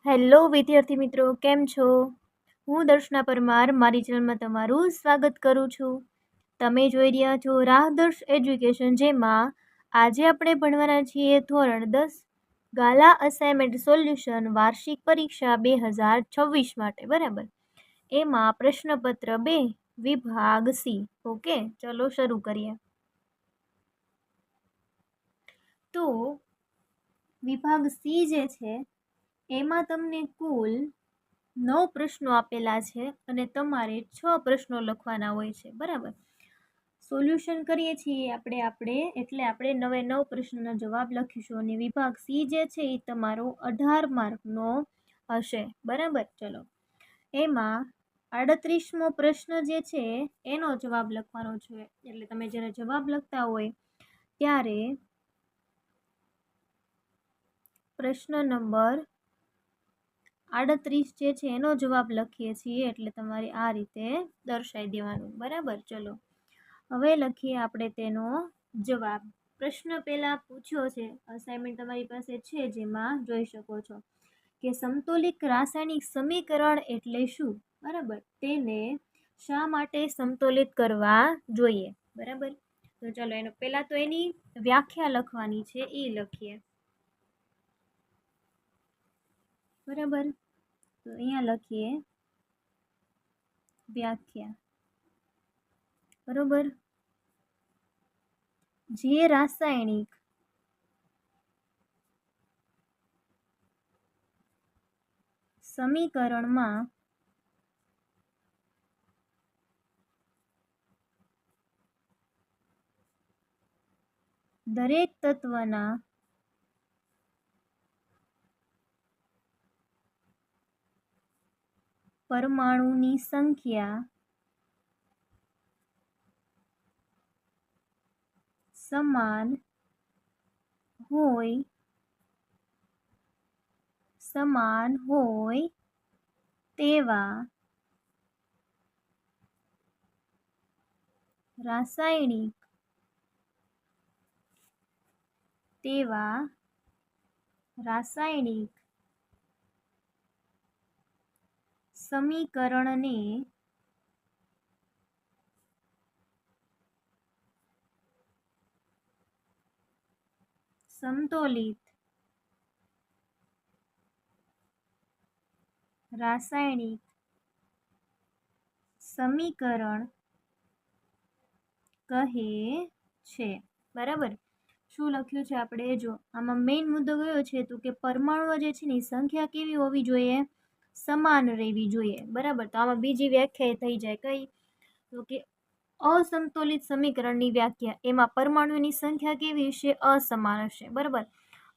Hello વિદ્યાર્થી મિત્રો, કેમ છો? હું દર્શના પરમાર મારી ચેનલમાં તમારું સ્વાગત કરું છું. તમે જોઈ રહ્યા છો રાહદર્શ એજ્યુકેશન, જેમાં આજે આપણે ભણવાના છીએ ધોરણ 10 ગાલા અસાઇનમેન્ટ સોલ્યુશન વાર્ષિક પરીક્ષા 2026 માટે. બરાબર, એમાં પ્રશ્નપત્ર 2 વિભાગ સી. ઓકે, ચલો શરૂ કરીએ. તો વિભાગ સી જે છે એમાં તમને કુલ 9 પ્રશ્નો આપેલા છે અને તમારે 6 પ્રશ્નો લખવાના હોય છે. બરાબર, સોલ્યુશન કરીએ છીએ આપણે એટલે આપણે 9 પ્રશ્નોના જવાબ લખીશું અને વિભાગ સી જે છે એ તમારો 18 માર્કનો હશે. બરાબર, ચલો એમાં 38મો પ્રશ્ન જે છે એનો જવાબ લખવાનો છે. એટલે તમે જ્યારે જવાબ લખતા હોય ત્યારે પ્રશ્ન નંબર 38 જે છે એનો જવાબ લખીએ છીએ એટલે તમારે આ રીતે દર્શાવી દેવાનું. બરાબર, ચલો હવે લખીએ આપણે તેનો જવાબ. પ્રશ્ન પહેલા પૂછ્યો છે, અસાઇનમેન્ટ તમારી પાસે છે, જેમાં જોઈ શકો છો કે સમતોલિત રાસાયણિક સમીકરણ એટલે શું. બરાબર, તેને શા માટે સમતોલિત કરવા જોઈએ. બરાબર, તો ચલો એનો પહેલા તો એની વ્યાખ્યા લખવાની છે, એ લખીએ. બરાબર, તો અહીંયા લખીએ વ્યાખ્યા. બરોબર, જે રાસાયણિક સમીકરણમાં દરેક તત્વના પરમાણુની સંખ્યા સમાન હોય તેવા રાસાયણિક સમીકરણને સમતોલિત રાસાયણિક સમીકરણ કહે છે. બરાબર, શું લખ્યું છે આપણે? જો આમાં મેઇન મુદ્દો કયો છે તો કે પરમાણુઓ જે છે ને સંખ્યા કેવી હોવી જોઈએ? સમાન રહેવી જોઈએ. બરાબર, તો આમાં બીજી વ્યાખ્યા થઈ જાય કઈ? તો કે અસંતુલિત સમીકરણની વ્યાખ્યા, એમાં પરમાણુની સંખ્યા કેવી હશે? અસમાન હશે. બરાબર,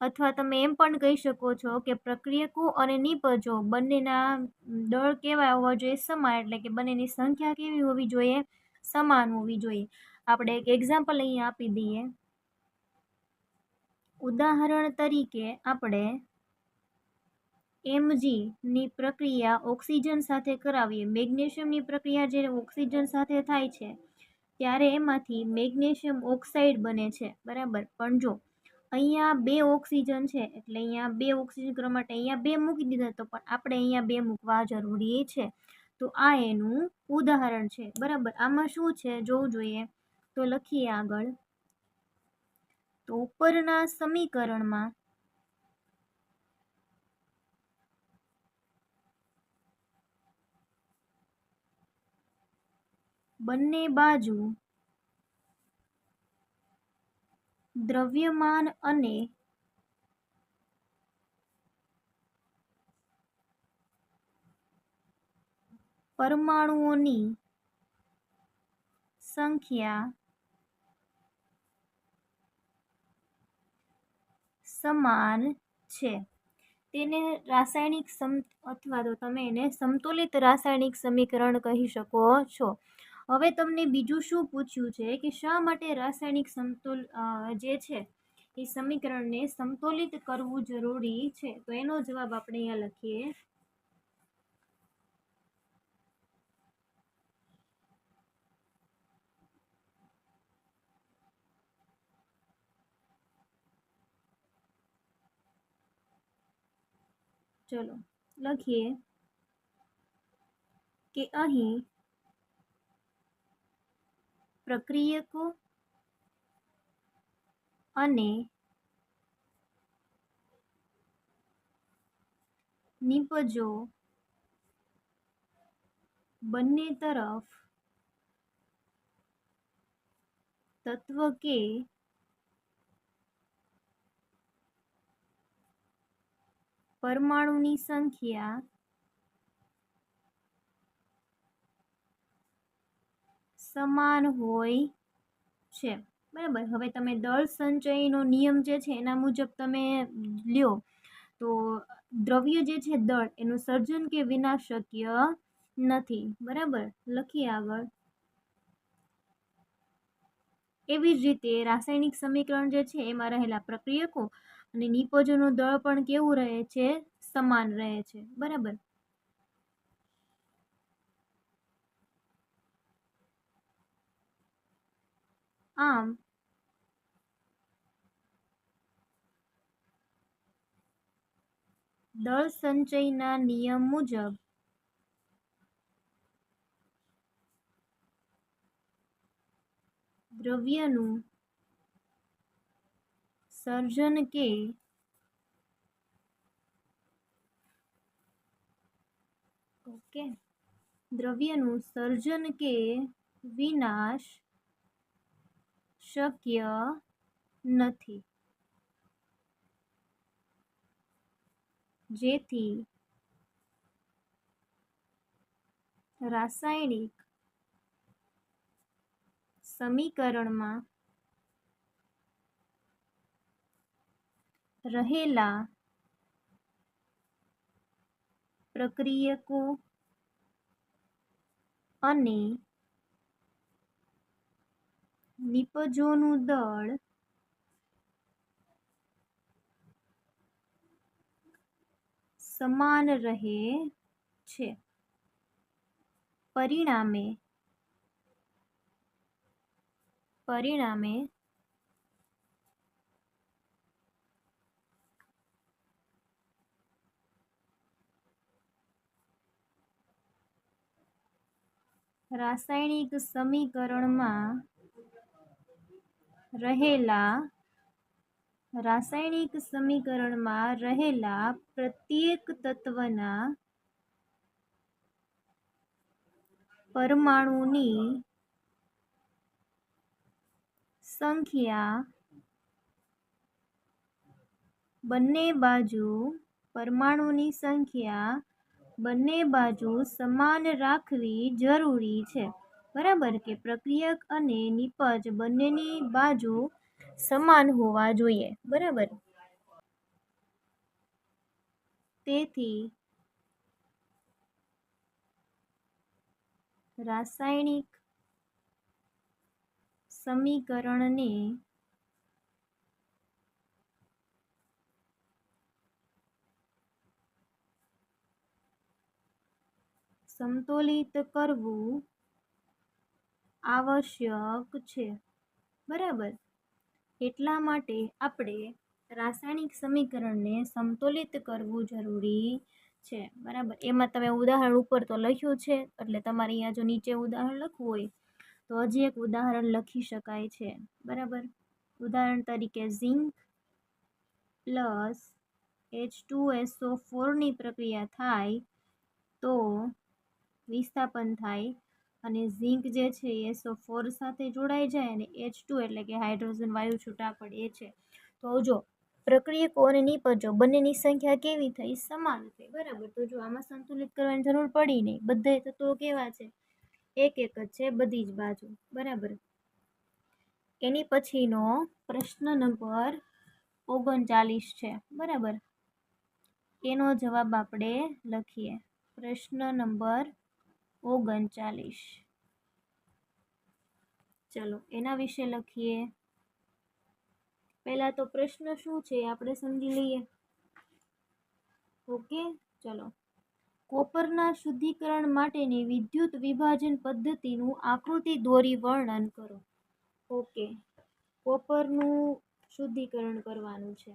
અથવા તમે એમ પણ કહી શકો છો કે પ્રક્રિયકો અને નિપજો બંનેના દળ કેવા હોવા જોઈએ? સમાન. એટલે કે બંનેની સંખ્યા કેવી હોવી જોઈએ? સમાન હોવી જોઈએ. આપણે એક એક્ઝામ્પલ અહીંયા આપી દઈએ. ઉદાહરણ તરીકે આપણે Mg ની પ્રક્રિયા ઓક્સિજન સાથે કરાવીએ. મેગ્નેશિયમની પ્રક્રિયા જે ઓક્સિજન સાથે થાય છે ત્યારે એમાંથી મેગ્નેશિયમ ઓક્સાઇડ બને છે. બરાબર, પણ જો અહીંયા 2 ઓક્સિજન છે એટલે અહીંયા 2 ઓક્સિજન કરવા માટે અહીંયા 2 મૂકી દીધા, તો પણ આપણે અહીંયા 2 મૂકવા જરૂરી છે. તો આ એનું ઉદાહરણ છે. બરાબર, આમાં શું છે જોવું જોઈએ. તો લખીએ આગળ. તો ઉપરના સમીકરણમાં બંને બાજુ દ્રવ્યમાન અને પરમાણુઓની સંખ્યા સમાન છે. તેને રાસાયણિક અથવા તો તમે એને સમતોલિત રાસાયણિક સમીકરણ કહી શકો છો. હવે તમને બીજું શું પૂછ્યું છે કે શા માટે રાસાયણિક જે છે એ સમીકરણને સમતોલિત કરવું જરૂરી છે. તો એનો જવાબ આપણે અહીંયા લખીએ. ચલો લખીએ કે અહીં પ્રક્રિયકો અને નિપજો બંને તરફ તત્વ કે પરમાણુની સંખ્યા સમાન હોય છે. બરાબર. હવે તમે દળ સંચયનો નિયમ જે છે એના મુજબ તમે લ્યો તો દ્રવ્ય જે છે દળ એનું સર્જન કે વિનાશ શક્ય નથી. બરાબર. લખીએ આગળ. એવી જ રીતે રાસાયણિક સમીકરણ જે છે એમાં રહેલા પ્રક્રિયકો અને નિપજોનું દળ પણ કેવું રહે છે? સમાન રહે છે. બરાબર. આમ દળ સંચયના નિયમ મુજબ દ્રવ્યનું સર્જન કે દ્રવ્યનું સર્જન કે વિનાશ શક્ય નથી. જેથી રાસાયણિક સમીકરણમાં રહેલા પ્રક્રિયકો અને નિપજોનું દળ સમાન રહે છે. પરિણામે રાસાયણિક સમીકરણમાં રહેલા પ્રત્યેક તત્વના પરમાણુની સંખ્યા બંને બાજુ સમાન રાખવી જરૂરી છે. બરાબર. કે પ્રક્રિયક અને નિપજ બંનેની બાજુ સમાન હોવા જોઈએ. બરાબર. તેથી રાસાયણિક સમીકરણને સંતુલિત કરવું આવશ્યક છે. બરાબર. એટલા માટે આપણે રાસાયણિક સમીકરણને સંતુલિત કરવું જરૂરી છે. બરાબર. એમાં તમે ઉદાહરણ ઉપર તો લખ્યું છે, એટલે તમારે અહીંયા જો નીચે ઉદાહરણ લખવું હોય તો હજી એક ઉદાહરણ લખી શકાય છે. બરાબર. ઉદાહરણ તરીકે ઝીંક પ્લસ H2SO4 ની પ્રક્રિયા થાય તો વિસ્થાપન થાય અને ઝીંક જે છે એ SO4 સાથે જોડાઈ જાય અને H2 એટલે કે હાઇડ્રોજન વાયુ છૂટા પડે છે. તો જો પ્રક્રિયકો અને નિપજો બંનેની સંખ્યા કેવી થઈ? સમાન થઈ. બરાબર. તો જો આમાં સંતુલિત કરવાની જરૂર પડી નહીં. બધા તત્વો કેવા છે? એક જ છે બધી જ બાજુ. બરાબર. એની પછીનો પ્રશ્ન નંબર 39 છે. બરાબર. એનો જવાબ આપણે લખીએ. પ્રશ્ન નંબર 39. ચલો એના વિશે લખીએ. પહેલા તો પ્રશ્ન શું છે આપણે સમજી લઈએ. ઓકે. ચલો. કોપરના શુદ્ધિકરણ માટેની વિદ્યુત વિભાજન પદ્ધતિનું આકૃતિ દોરી વર્ણન કરો. ઓકે. કોપરનું શુદ્ધિકરણ કરવાનું છે.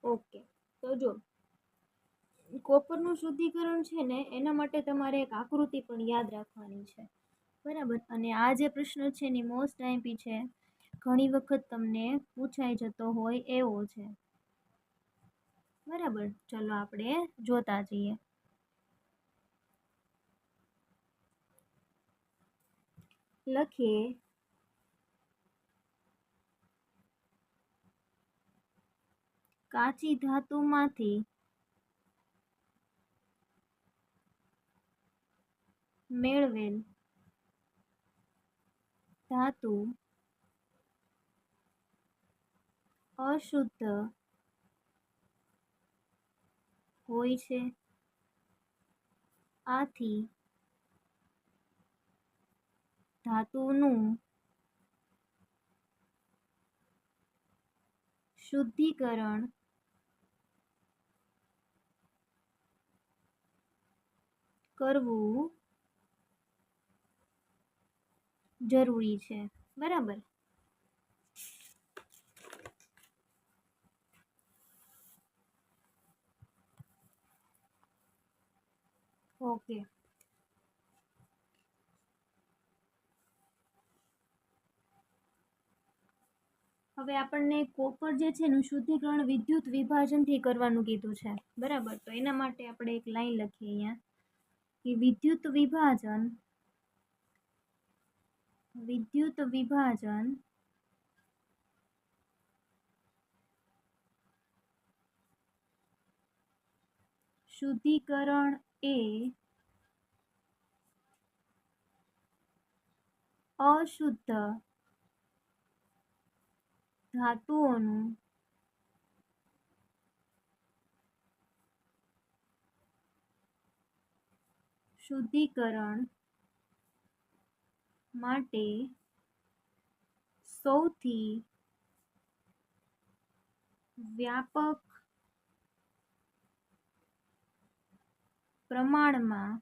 ઓકે. તો જો કોપરનું શુદ્ધિકરણ છે ને એના માટે તમારે એક આકૃતિ પણ યાદ રાખવાની છે, બરાબર. અને આ જે પ્રશ્ન છે ને મોસ્ટ આઈએમપી છે, ઘણી વખત તમને પૂછાઈ જતો હોય એવો છે, બરાબર. ચલો આપણે જોતા જઈએ. લખીએ કાચી ધાતુમાંથી મેળવેલ ધાતુ અશુદ્ધ હોય છે, આથી ધાતુનું શુદ્ધિકરણ કરવું જરૂરી છે, બરાબર. ઓકે. હવે આપણને કોપર જે છે એનું શુદ્ધિકરણ વિદ્યુત વિભાજનથી કરવાનું કીધું છે, બરાબર. તો એના માટે આપણે એક લાઈન લખીએ અહીંયા કે વિદ્યુત વિભાજન શુદ્ધિકરણ એ અશુદ્ધ ધાતુઓનું શુદ્ધિકરણ માટે સૌથી વ્યાપક પ્રમાણમાં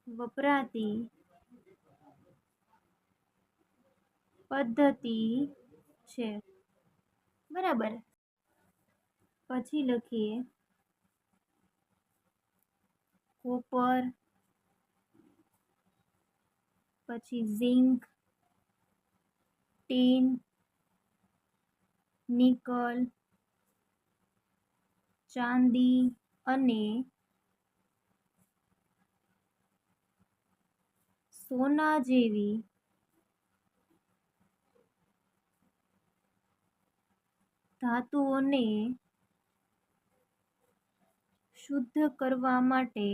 વપરાતી પદ્ધતિ છે, બરાબર. પછી લખીએ કોપર, પછી ઝિંક, ટીન, નિકલ, ચાંદી અને સોના જેવી ધાતુઓને શુદ્ધ કરવા માટે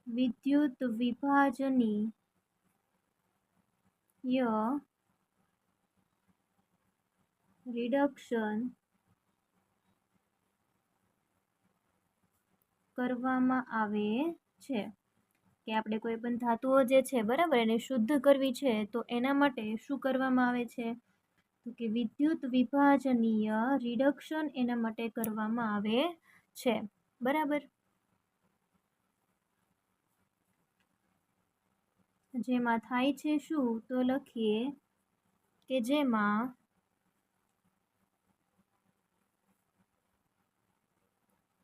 વિદ્યુત વિભાજનીય રિડક્શન કરવામાં આવે છે. કે આપણે કોઈ પણ ધાતુઓ જે છે, બરાબર, એને શુદ્ધ કરવી છે તો એના માટે શું કરવામાં આવે છે, તો કે વિદ્યુત વિભાજનીય રિડક્શન એના માટે કરવામાં આવે છે, બરાબર. જેમાં થાય છે શું, તો લખીએ કે જેમાં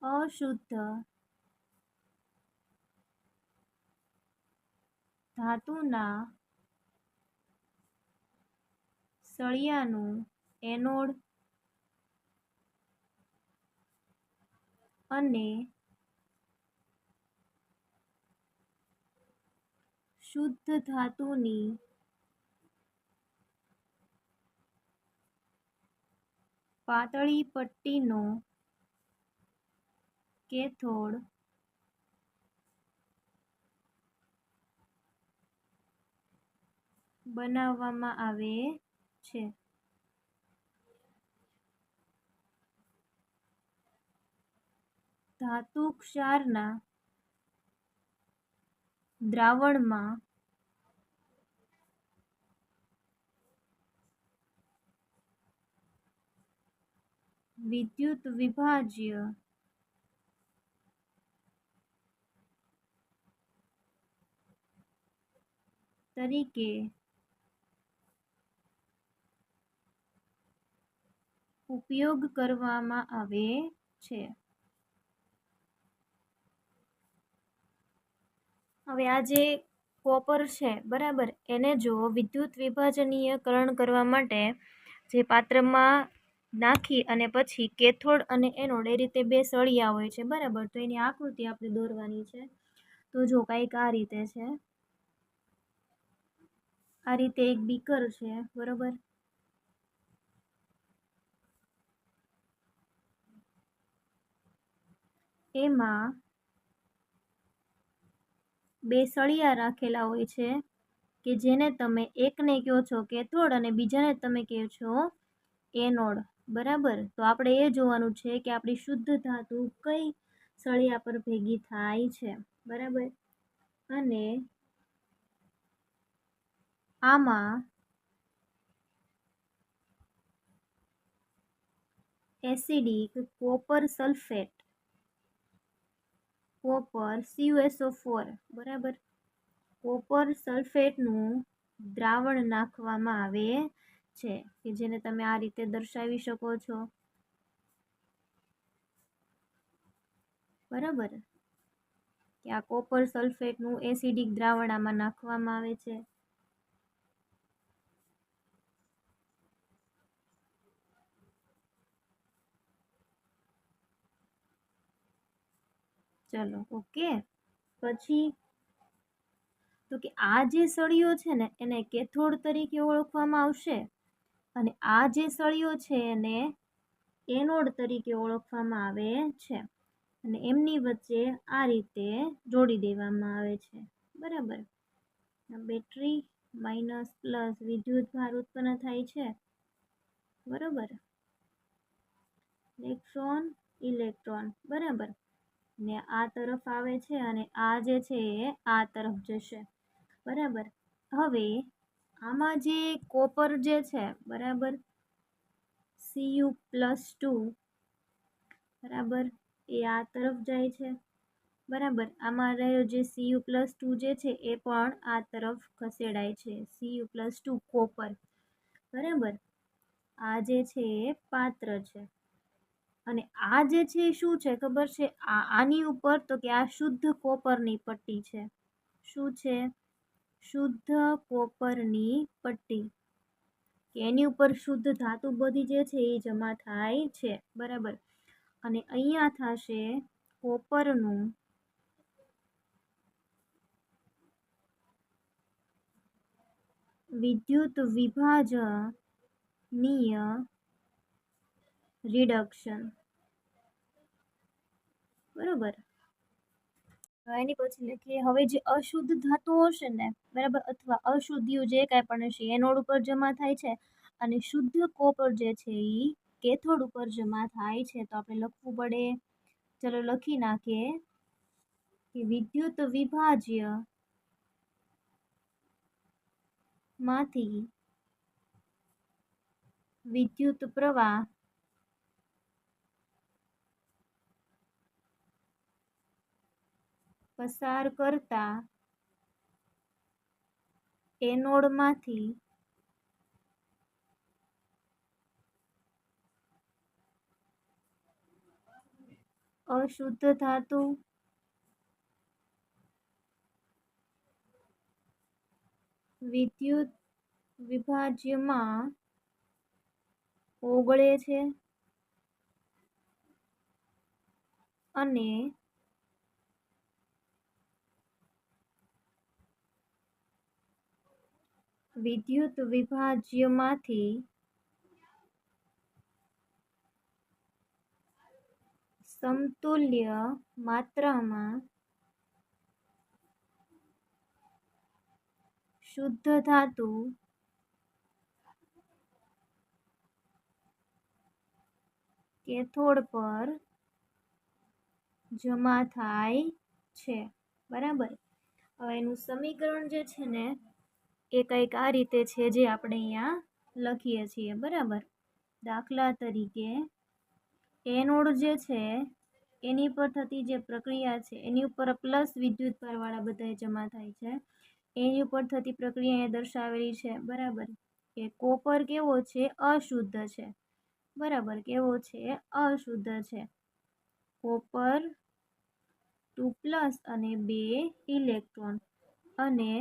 અશુદ્ધ ધાતુના સળિયાનું એનોડ અને શુદ્ધ ધાતુની પાતળી પટ્ટીનો કેથોડ બનાવવામાં આવે છે. ધાતુ ક્ષારના દ્રાવણમાં વિદ્યુત વિભાજ્ય તરીકે ઉપયોગ કરવામાં આવે છે। હવે આ જે કોપર છે બરાબર, એને જો વિદ્યુત વિભાજનીયકરણ કરવા માટે જે પાત્રમાં નાખી અને પછી કેથોડ અને એનોડ એ રીતે બે સળિયા હોય છે બરાબર, તો એની આકૃતિ આપણે દોરવાની છે। તો જો કંઈક આ રીતે છે, આ રીતે એક બીકર છે બરાબર, એમાં બે સળિયા રાખેલા હોય છે કે જેને તમે એકને કહો છો કેથોડ અને બીજાને તમે કહો છો એનોડ બરાબર। તો આપણે એ જોવાનું છે કે આપણી શુદ્ધ ધાતુ કઈ સળિયા પર ભેગી થાય છે બરાબર। અને આમાં acidic copper sulphate, copper CuSO4 બરાબર, કોપર સલ્ફેટનું દ્રાવણ નાખવામાં આવે છે કે જેને તમે આ રીતે દર્શાવી શકો છો બરાબર, કે આ કોપર સલ્ફેટનું એસિડિક દ્રાવણ આમાં નાખવામાં આવે છે। ચલો ઓકે, પછી તો કે આ જે સળિયો છે ને એને કેથોડ તરીકે ઓળખવામાં આવશે અને આ જે સળિયો છે એને એનોડ તરીકે ઓળખવામાં આવે છે અને એમની વચ્ચે આ રીતે જોડી દેવામાં આવે છે બરાબર। બેટરી માઇનસ પ્લસ વિદ્યુત ભાર ઉત્પન્ન થાય છે બરાબર, ઇલેક્ટ્રોન ઇલેક્ટ્રોન બરાબર, ને આ તરફ આવે છે અને આ જે છે એ આ તરફ જશે બરાબર। હવે આમાં જે કોપર જે છે બરાબર, Cu+2 બરાબર, એ આ તરફ જાય છે બરાબર। આમાં રહ્યો જે Cu+2 જે છે એ પણ આ તરફ ખસેડાય છે, Cu+2 કોપર બરાબર। આ જે છે એ પાત્ર છે અને આ જે છે એ શું છે ખબર છે, આની ઉપર તો કે આ શુદ્ધ કોપરની પટ્ટી છે। શું છે? શુદ્ધ કોપરની પટ્ટી, કે એની ઉપર શુદ્ધ ધાતુ બધી જે છે એ જમા થાય છે બરાબર। અને અહીંયા થશે કોપરનું વિદ્યુત વિભાજનીય રિડક્શન બરોબર। એની પછી લખીએ હવે જે અશુદ્ધ ધાતુઓ હશે ને બરાબર, અથવા અશુદ્ધિઓ જે કાંઈ પણ હશે એનોડ ઉપર જમા થાય છે અને શુદ્ધ કોપર જે છે એ કેથોડ ઉપર જમા થાય છે। તો આપણે લખવું પડે, ચલો લખી નાખીએ કે વિદ્યુત વિભાજ્ય માંથી વિદ્યુત પ્રવાહ પસાર કરતા એનોડમાંથી અશુદ્ધ ધાતુ વિદ્યુત વિભાજ્યમાં ઓગળે છે અને વિદ્યુત વિભાજ્યમાંથી સમતુલ્ય માત્રામાં શુદ્ધ ધાતુ કેથોડ પર જમા થાય છે બરાબર। હવે એનું સમીકરણ જે છે ને એ કંઈક આ રીતે છે જે આપણે અહીંયા લખીએ છીએ બરાબર। દાખલા તરીકે એનોડ જે છે એની પર થતી જે પ્રક્રિયા છે એની ઉપર પ્લસ વિદ્યુત ભારવાળા બધા જમા થાય છે, એની ઉપર થતી પ્રક્રિયા એ દર્શાવેલી છે બરાબર, કે કોપર કેવો છે? અશુદ્ધ છે બરાબર, કેવો છે? અશુદ્ધ છે. કોપર 2+ અને 2 ઇલેક્ટ્રોન. અને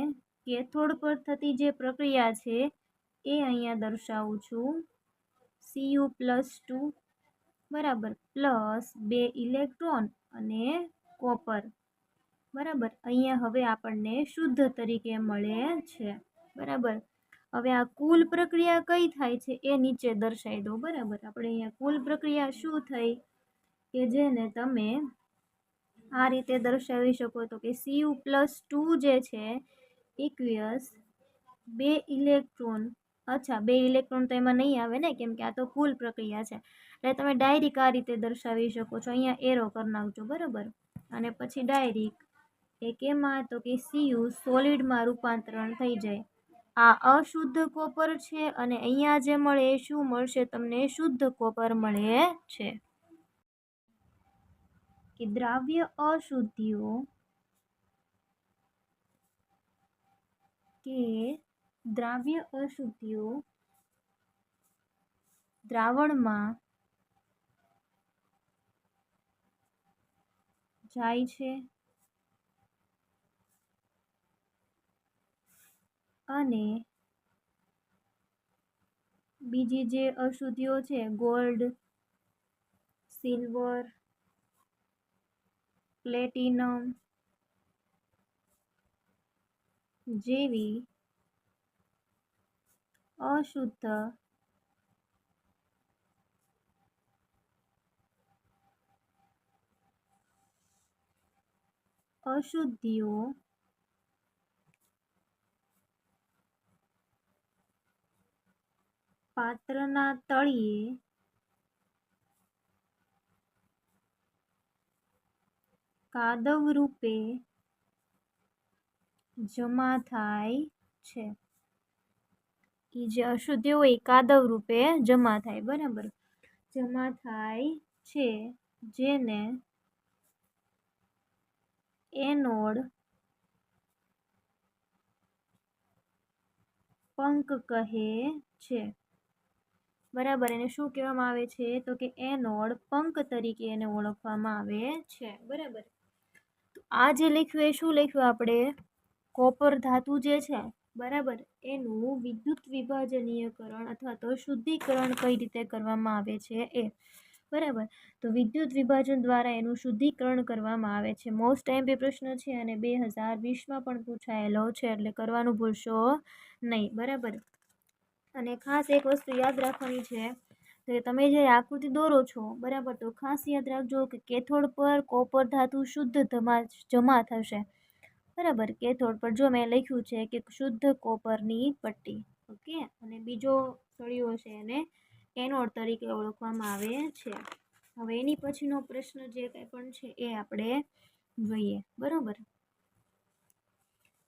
કેથોડ પર થતી જે પ્રક્રિયા છે એ અહીંયા દર્શાવું છું. Cu+2 બરાબર, પ્લસ 2 ઇલેક્ટ્રોન અને કોપર. બરાબર, અહીંયા હવે આપણને શુદ્ધ તરીકે મળે છે. બરાબર, હવે આ કુલ પ્રક્રિયા કઈ થાય છે એ નીચે દર્શાવી દો. બરાબર, આપણે અહીંયા કુલ પ્રક્રિયા શું થઈ કે જેને તમે આ રીતે દર્શાવી શકો તો કે Cu+2 જે છે ઇક્વિયસ 2 ઇલેક્ટ્રોન. અચ્છા, 2 ઇલેક્ટ્રોન તો એમાં નહીં આવે ને, કેમ કે આ તો કુલ પ્રક્રિયા છે. એટલે તમે ડાયરેક્ટ આ રીતે દર્શાવી શકો છો. અહીંયા એરો કરી નાખજો. બરાબર, અને પછી ડાયરેક્ટ એ કેમાં તો કે Cu સોલિડમાં રૂપાંતરણ થઈ જાય. આ અશુદ્ધ કોપર છે અને અહીંયા જે મળે એ શું મળશે તમને? શુદ્ધ કોપર મળે છે. કે દ્રાવ્ય અશુદ્ધિઓ દ્રાવણમાં જાય છે અને બીજી જે અશુદ્ધિઓ છે ગોલ્ડ, સિલ્વર, પ્લેટિનમ જેવી અશુદ્ધ અશુદ્ધિઓ પાત્રના તળિયે કાદવ રૂપે જમા થાય છે. એ જે અશુદ્ધિ હોય એ કાદવ રૂપે જમા થાય. બરાબર, જમા થાય છે જેને એનોડ પંક કહે છે. બરાબર, એને શું કહેવામાં આવે છે તો કે એનોડ પંક તરીકે એને ઓળખવામાં આવે છે. બરાબર, તો આ જે લખ્યું એ શું લખ્યું આપણે? કોપર ધાતુ જે છે બરાબર એનું વિદ્યુત વિભાજનીયકરણ અથવા તો શુદ્ધિકરણ કઈ રીતે કરવામાં આવે છે એ. બરાબર, તો વિદ્યુત વિભાજન દ્વારા એનું શુદ્ધિકરણ કરવામાં આવે છે. મોસ્ટ ટાઈમ પ્રશ્ન છે અને 2020માં પણ પૂછાયેલો છે, એટલે કરવાનું ભૂલશો નહીં. બરાબર, અને ખાસ એક વસ્તુ યાદ રાખવાની છે કે તમે જે આકૃતિ દોરો છો બરાબર, તો ખાસ યાદ રાખજો કે કેથોડ પર કોપર ધાતુ શુદ્ધ જમા થશે. બરાબર, કેથોડ પર જો મેં લખ્યું છે કે શુદ્ધ કોપરની પટ્ટી. ઓકે, અને બીજો સળિયો છે એને એનોડ તરીકે ઓળખવામાં આવે છે. હવે એની પછીનો પ્રશ્ન જે કંઈ પણ છે એ આપણે જોઈએ. બરાબર,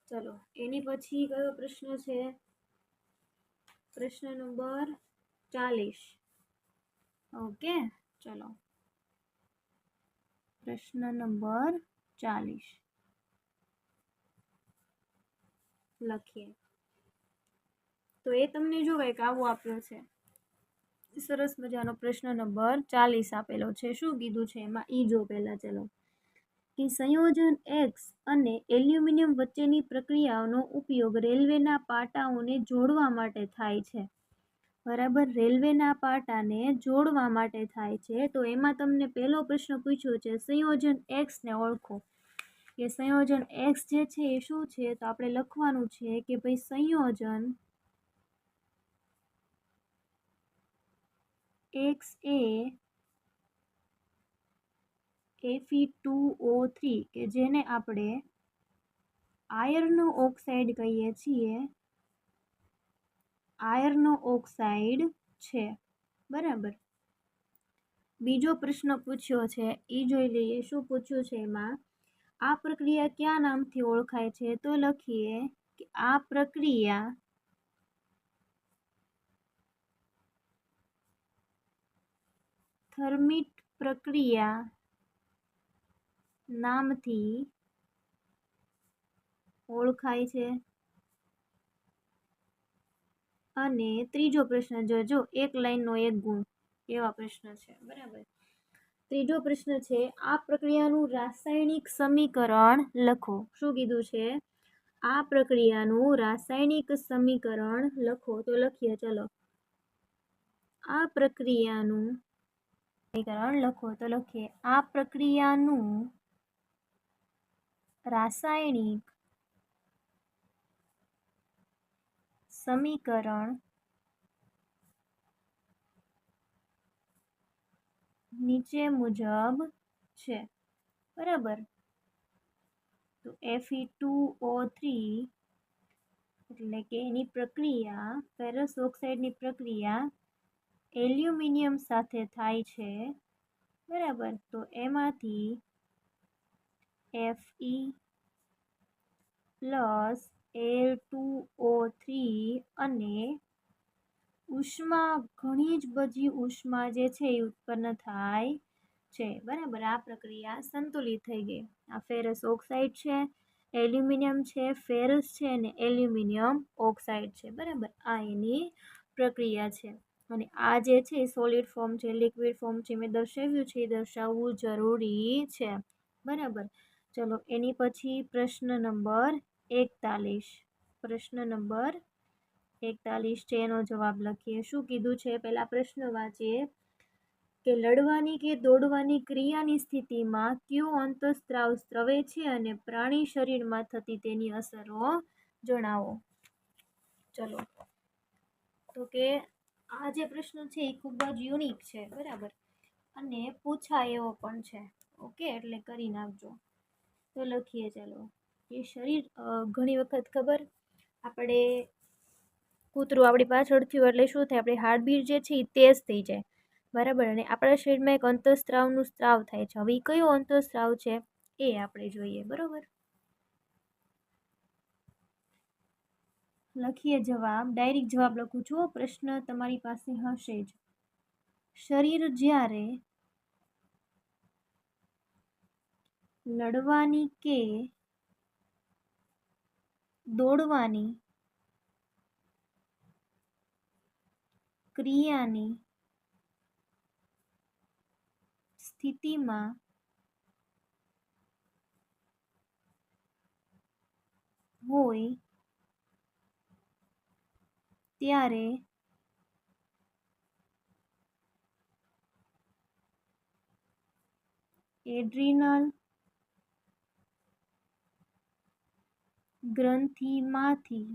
ચલો એની પછી કયો પ્રશ્ન છે? પ્રશ્ન નંબર 40. ઓકે, ચલો પ્રશ્ન નંબર 40 લખીએ. તો એ તમને જો કંઈક આવો આપ્યો છે, સરસ મજાનો પ્રશ્ન નંબર 40 આપેલો છે. શું કીધું છે એમાં ઈ જો પહેલા. ચલો, કે સંયોજન X અને એલ્યુમિનિયમ વચ્ચેની પ્રક્રિયાનો ઉપયોગ રેલવેના પાટાઓને જોડવા માટે થાય છે. બરાબર, રેલવેના પાટાને જોડવા માટે થાય છે. તો એમાં તમને પહેલો પ્રશ્ન પૂછ્યો છે સંયોજન X ને ઓળખો. કે સંયોજન X જે છે એ શું છે? તો આપણે લખવાનું છે કે ભાઈ સંયોજન X એ Fe2O3 કે જેને આપણે આયર્ન ઓક્સાઇડ કહીએ છીએ, આયર્ન ઓક્સાઇડ છે. બરાબર, બીજો પ્રશ્ન પૂછ્યો છે એ જોઈ લઈએ. શું પૂછ્યું છે એમાં? આ પ્રક્રિયા કયા નામથી ઓળખાય છે? તો લખીએ કે આ પ્રક્રિયા થર્મિટ પ્રક્રિયા નામથી ઓળખાય છે. અને ત્રીજો પ્રશ્ન જોજો, એક લાઈનનો એક ગુણ. એવા પ્રશ્ન છે, બરાબર. ત્રીજો પ્રશ્ન છે, આ પ્રક્રિયાનું રાસાયણિક સમીકરણ લખો. શું કીધું છે? આ પ્રક્રિયાનું રાસાયણિક સમીકરણ લખો. તો લખીએ, ચલો. આ પ્રક્રિયાનું સમીકરણ લખો. તો લખીએ, આ પ્રક્રિયાનું રાસાયણિક સમીકરણ નીચે મુજબ છે, બરાબર. તો Fe2O3 એટલે કે એની પ્રક્રિયા, ફેરસ ઓક્સાઇડની પ્રક્રિયા એલ્યુમિનિયમ સાથે થાય છે, બરાબર. તો એમાંથી Fe પ્લસ Al2O3 અને ઉષ્મા, ઘણી જ બધી ઉષ્મા જે છે એ ઉત્પન્ન થાય છે, બરાબર. આ પ્રક્રિયા સંતુલિત થઈ ગઈ. આ ફેરસ ઓક્સાઇડ છે, એલ્યુમિનિયમ છે, ફેરસ છે અને એલ્યુમિનિયમ ઓક્સાઇડ છે, બરાબર. આ એની પ્રક્રિયા છે. અને આ જે છે સોલિડ ફોર્મ છે, લિક્વિડ ફોર્મ છે, મેં દર્શાવ્યું છે, એ દર્શાવવું જરૂરી છે, બરાબર. ચલો, એની પછી પ્રશ્ન નંબર 41. પ્રશ્ન નંબર 41 છે, એનો જવાબ લખીએ. શું કીધું છે? પહેલા પ્રશ્ન વાંચીએ કે લડવાની કે દોડવાની ક્રિયાની સ્થિતિમાં કયો અંતઃસ્ત્રાવ સ્રવે છે અને પ્રાણી શરીરમાં થતી તેની અસરો જણાવો. ચલો, તો કે આ જે પ્રશ્ન છે એ ખૂબ જ યુનિક છે, બરાબર, અને પૂછાય એવો પણ છે. ઓકે, એટલે કરી નાખજો. તો લખીએ, ચાલો, કે શરીર, ઘણી વખત ખબર, આપણે કૂતરું આપણી પાછળ થયું એટલે શું થાય? આપણી હાર્ટબીટ જે છે એ તેજ થઈ જાય, બરાબર. અને આપણા શરીરમાં એક અંતઃસ્ત્રાવનું સ્ત્રાવ થાય છે. હવે એ કયો અંતઃસ્ત્રાવ છે એ આપણે જોઈએ, બરાબર. લખીએ જવાબ. ડાયરેક્ટ જવાબ લખું છું, પ્રશ્ન તમારી પાસે હશે જ. શરીર જ્યારે લડવાની કે દોડવાની ક્રિયાની સ્થિતિમાં હોય ત્યારે એડ્રીનલ ગ્રંથિમાંથી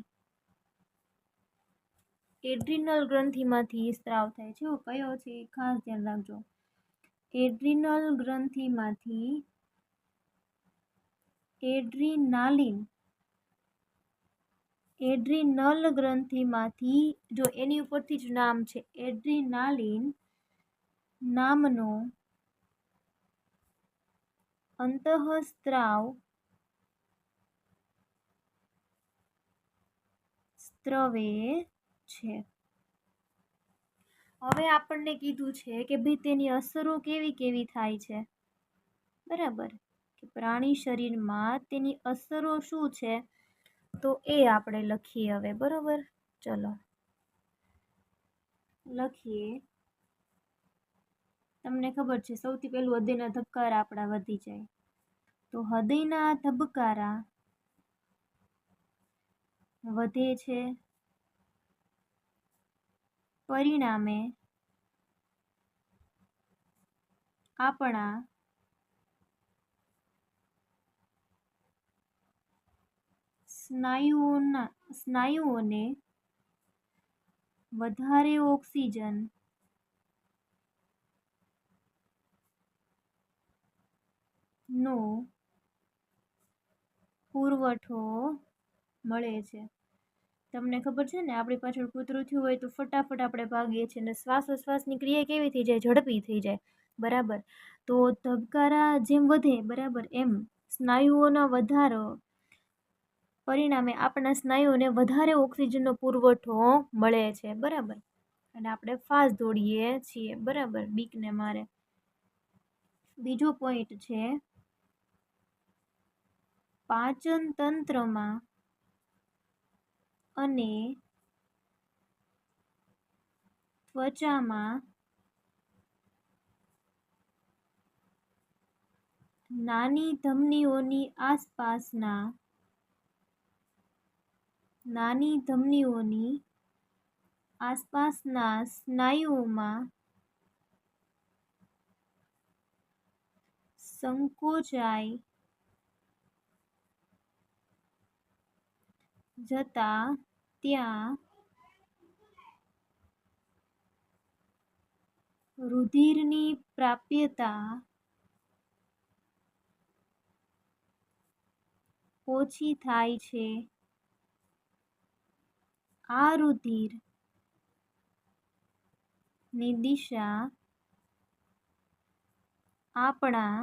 સ્ત્રાવ થાય છે. કયો છે એ ખાસ ધ્યાન રાખજો. એડ્રીનલ ગ્રંથિમાંથી એડ્રીનલ ગ્રંથિમાંથી, જો એની ઉપરથી જ નામ છે, એડ્રીનાલિન નામનો અંતઃસ્ત્રાવ સ્રવે છે. હવે આપણને કીધું છે કે ભાઈ તેની અસરો કેવી કેવી થાય છે, બરાબર, કે પ્રાણી શરીરમાં તેની અસરો શું છે, તો એ આપણે લખીએ હવે, બરાબર. ચલો, લખીએ. તમને ખબર છે, સૌથી પહેલું હૃદયના ધબકારા આપણા વધી જાય. તો હૃદયના ધબકારા વધે છે, પરિણામે આપણા સ્નાયુઓને વધારે ઓક્સિજન નો પુરવઠો મળે છે. તમને ખબર છે ને, આપણી પાછળ કૂતરું થયું હોય તો ફટાફટ આપણે ભાગીએ છીએ, અને શ્વાસોશ્વાસની ક્રિયા કેવી થઈ જાય? ઝડપી થઈ જાય, બરાબર. તો ધબકારા જેમ વધે, બરાબર, એમ સ્નાયુઓનો વધારો, પરિણામે આપણા સ્નાયુઓને વધારે ઓક્સિજનનો પુરવઠો મળે છે, બરાબર. અને આપણે ફાસ્ટ દોડીએ છીએ, બરાબર, બીકને મારે. બીજો પોઈન્ટ છે, પાચન તંત્રમાં અને ત્વચામાં નાની ધમનીઓની આસપાસના સ્નાયુઓમાં સંકોચાઈ જતા ત્યાં રુધિરની પ્રાપ્યતા ઓછી થાય છે. આ રુધિરની દિશા આપણા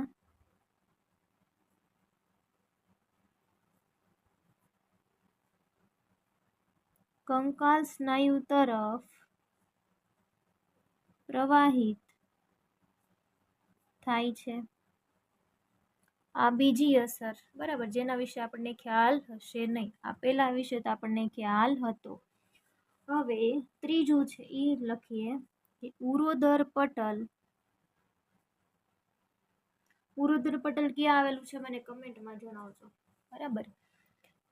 કંકાલ સ્નાયુ તરફ પ્રવાહિત થાય છે. આ બીજી અસર, બરાબર, જેના વિશે આપણને ખ્યાલ હશે નહીં. આ પહેલા વિશે તો આપણને ખ્યાલ હતો. હવે ત્રીજું છે એ લખીએ કે ઉરોદર પટલ ક્યાં આવેલું છે મને કમેન્ટમાં જણાવજો. બરાબર,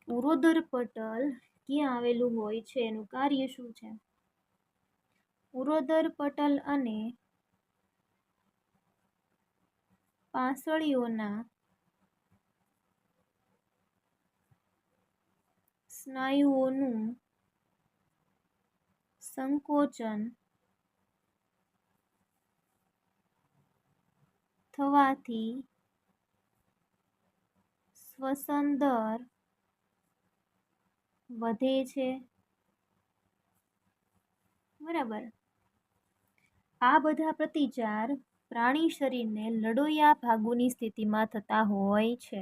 ઉરોદર પટલ ક્યાં આવેલું હોય છે, એનું કાર્ય શું છે? ઉરોદર પટલ અને પાંસળીઓના સ્નાયુઓનું સંકોચન થવાથી શ્વસન દર વધે છે. બરાબર, આ બધા પ્રતિચાર પ્રાણી શરીરને લડોયા ભાગોની સ્થિતિમાં થતા હોય છે.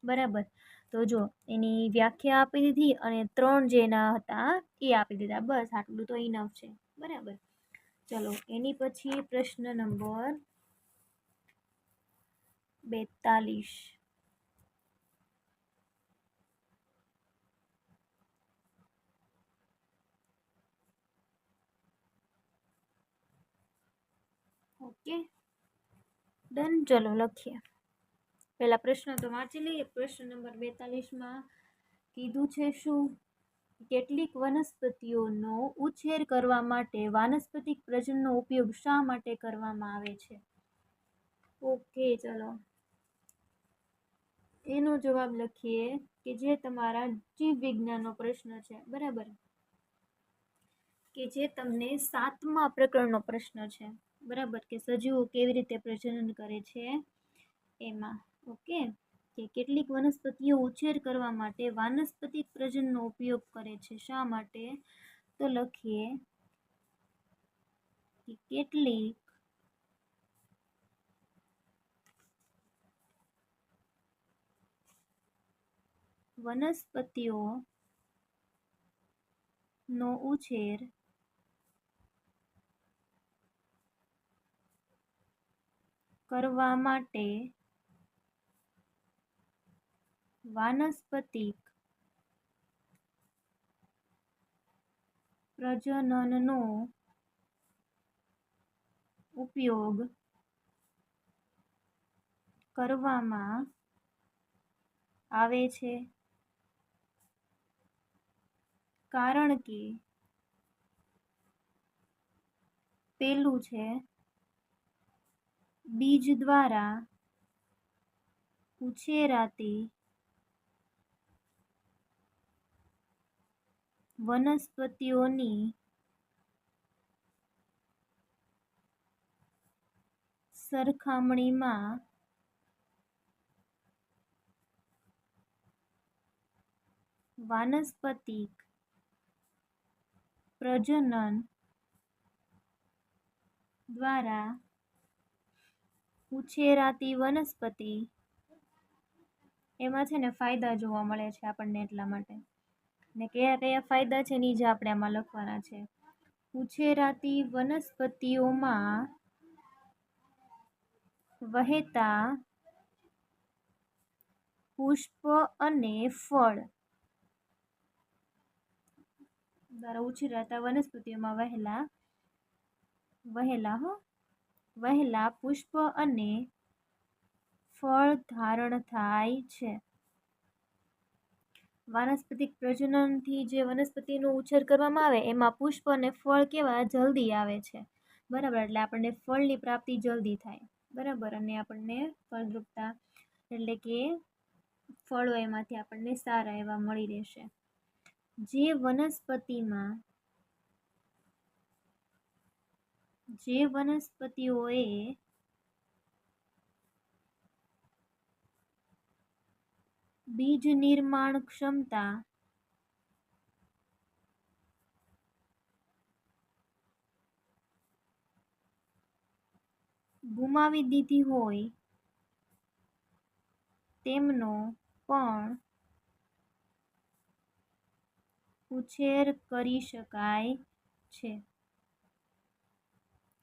બરાબર, તો જો એની વ્યાખ્યા આપી દીધી અને 3 જેના હતા એ આપી દીધા. બસ આટલું તો ઇનફ છે. બરાબર, ચલો એની પછી પ્રશ્ન નંબર 42. Okay done. ચલો લખીએ. પહેલા પ્રશ્ન તો વાંચી લઈએ. પ્રશ્ન નંબર 42માં કીધું છે શું? કેટલીક વનસ્પતિઓનો ઉછેર કરવા માટે વાનસ્પતિક પ્રજનનનો ઉપયોગ શા માટે કરવામાં આવે છે? ઓકે, ચલો એનો જવાબ લખીએ કે જે તમારા જીવ વિજ્ઞાનનો પ્રશ્ન છે. બરાબર, કે જે તમને 7મા પ્રકરણનો પ્રશ્ન છે. બરાબર, કે સજીવો કેવી રીતે પ્રજનન કરે છે એમાં. ઓકે, કે કેટલીક વનસ્પતિઓ ઉછેર કરવા માટે વાનસ્પતિક પ્રજનનનો ઉપયોગ કરે છે. શા માટે? તો લખીએ કે કેટલીક વનસ્પતિઓનો ઉછેર કરવા માટે વાનસ્પતિક પ્રજનનનો ઉપયોગ કરવામાં આવે છે. કારણ કે પેલું છે બીજ દ્વારા ઉછેરાતી વનસ્પતિઓની સરખામણીમાં વાનસ્પતિક પ્રજનન દ્વારા ઉછેરાતી વનસ્પતિ એમાં છે ને ફાયદા જોવા મળે છે આપણને. એટલા માટે ને કયા કયા ફાયદા છે ને જ આપણે આમાં લખવાના છે. ઉછેરાતી વનસ્પતિઓમાં વહેતા પુષ્પ અને ફળ દ્વારા ઉછેરાતા વનસ્પતિઓમાં વહેલા પુષ્પ અને ફળ ધારણ થાય છે. વાનસ્પતિક પ્રજનનથી જે વનસ્પતિનો ઉછેર કરવામાં આવે એમાં પુષ્પ અને ફળ કેવા જલ્દી આવે છે. બરાબર, એટલે આપણને ફળની પ્રાપ્તિ જલ્દી થાય. બરાબર, અને આપણને ફળદ્રુપતા એટલે કે ફળો એમાંથી આપણને સારા એવા મળી રહેશે. જે વનસ્પતિઓએ બીજ નિર્માણ ક્ષમતા ગુમાવી દીધી હોય તેમનો પણ ઉછેર કરી શકાય છે.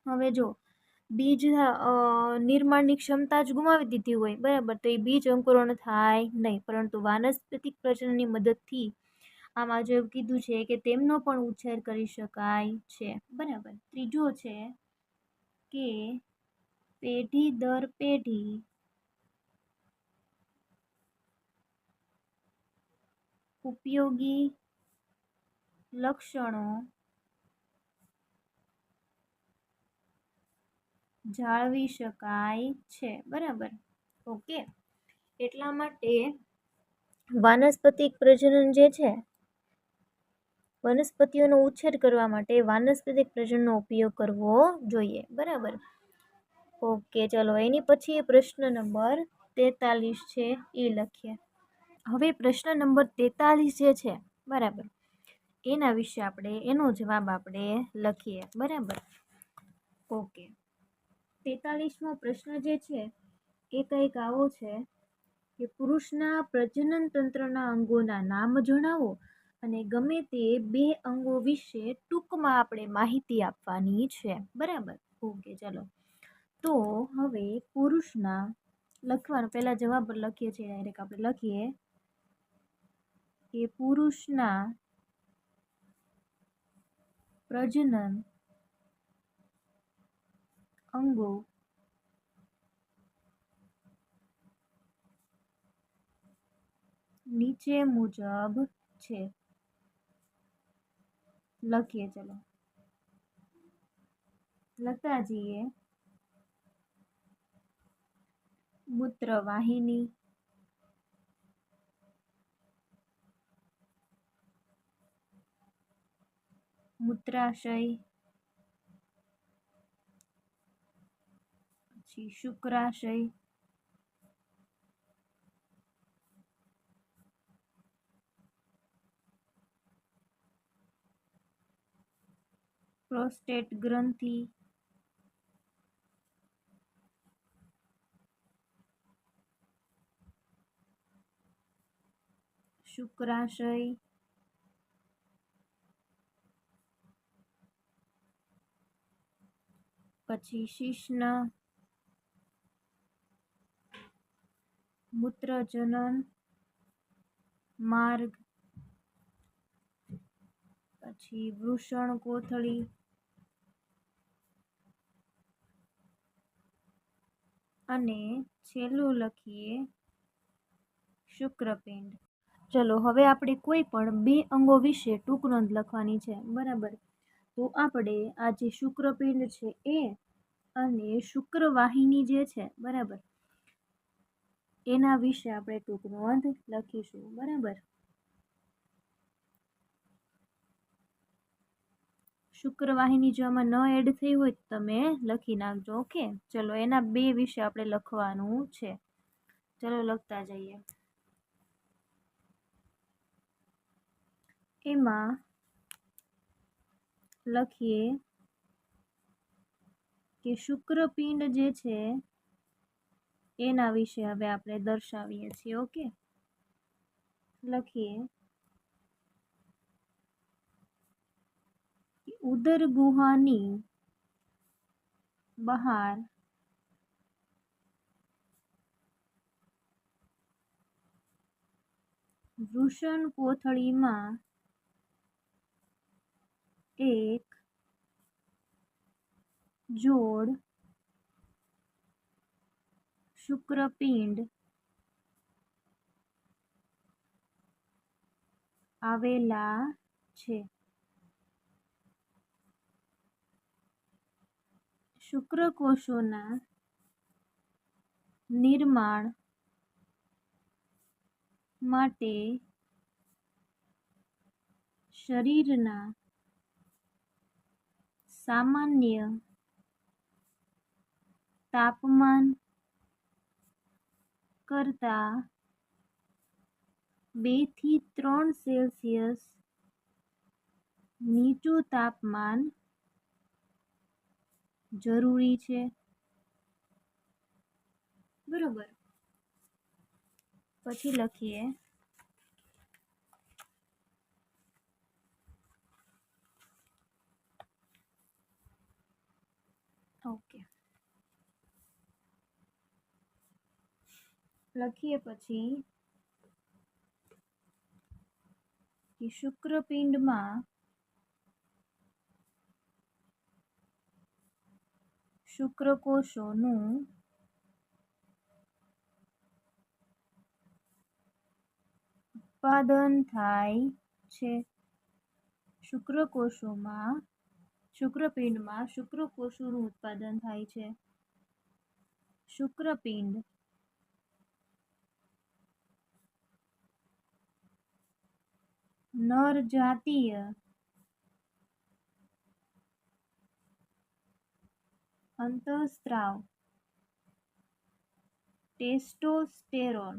હવે જો બીજ નિર્માણની ક્ષમતા જ ગુમાવી દીધી હોય, બરાબર, તો એ બીજ અંકુરણ થાય નહીં, પરંતુ વાનસ્પતિક પ્રજનનની મદદથી આમાં જો એવું કીધું છે કે તેમનો પણ ઉછેર કરી શકાય છે. બરાબર. ત્રીજો છે કે પેઢી દર પેઢી ઉપયોગી લક્ષણો જાળવી શકાય છે. બરાબર, ઓકે. એટલા માટે વાનસ્પતિક પ્રજનન જે છે, વનસ્પતિઓનો ઉછેર કરવા માટે વાનસ્પતિક પ્રજનનનો ઉપયોગ કરવો જોઈએ. બરાબર, ઓકે. ચલો, એની પછી પ્રશ્ન નંબર 43 છે એ લખીએ. હવે પ્રશ્ન નંબર 43 જે છે, બરાબર, એના વિશે એનો જવાબ આપણે લખીએ. બરાબર, ઓકે. 43મો પ્રશ્ન જે છે એ કંઈક આવો છે કે પુરુષના પ્રજનન તંત્રના અંગોના નામ જણાવો અને ગમે તે 2 અંગો વિશે ટૂંકમાં આપણે માહિતી આપવાની છે. બરાબર, ઓકે. ચલો, તો હવે પુરુષના લખવાનું, પહેલા જવાબ લખીએ છીએ, ડાયરેક્ટ આપણે લખીએ કે પુરુષના પ્રજનન અંગો નીચે મુજબ છે. લખીએ, ચલો, લખતા જઈએ. મૂત્રવાહિની, મૂત્રાશય, પછી શુક્રાશય, પ્રોસ્ટેટ ગ્રંથિ, શુક્રાશય, પછી શિશ્ન, મૂત્રજનન માર્ગ, પછી વૃષણ કોથળી, અને છેલ્લું લખીએ શુક્રપિંડ. ચલો, હવે આપણે કોઈ પણ 2 અંગો વિશે ટૂંક નોંધ લખવાની છે. બરાબર, તો આપણે આ જે શુક્રપિંડ છે એ અને શુક્રવાહિની જે છે, બરાબર, એના વિશે આપણે ટૂંક નોંધ લખીશું. બરાબર, શુક્રવાહિની જો આમાં ન એડ થઈ હોય તો તમે લખી નાખજો. ઓકે, ચલો, એના 2 વિશે આપણે લખવાનું છે. ચલો, લખતા જઈએ. એમાં લખીએ કે શુક્રપિંડ જે છે એના વિશે હવે આપણે દર્શાવીએ છીએ. ઓકે, લખીએ કે ઉદર ગુહાની બહાર વૃષણ કોથળીમાં એક જોડ શુક્રપિંડ આવેલા છે. શુક્રકોષોના નિર્માણ માટે શરીરના સામાન્ય તાપમાન કરતાં 2 થી 3 સેલ્સિયસ નીચું તાપમાન જરૂરી છે. બરોબર. પછી લખીએ ઓકે. લખીએ પછી કે શુક્રપિંડમાં શુક્રકોષોનું ઉત્પાદન થાય છે. શુક્રપિંડમાં શુક્રકોષોનું ઉત્પાદન થાય છે. શુક્રપિંડ નરજાતીય અંતઃસ્ત્રાવ ટેસ્ટોસ્ટેરોન,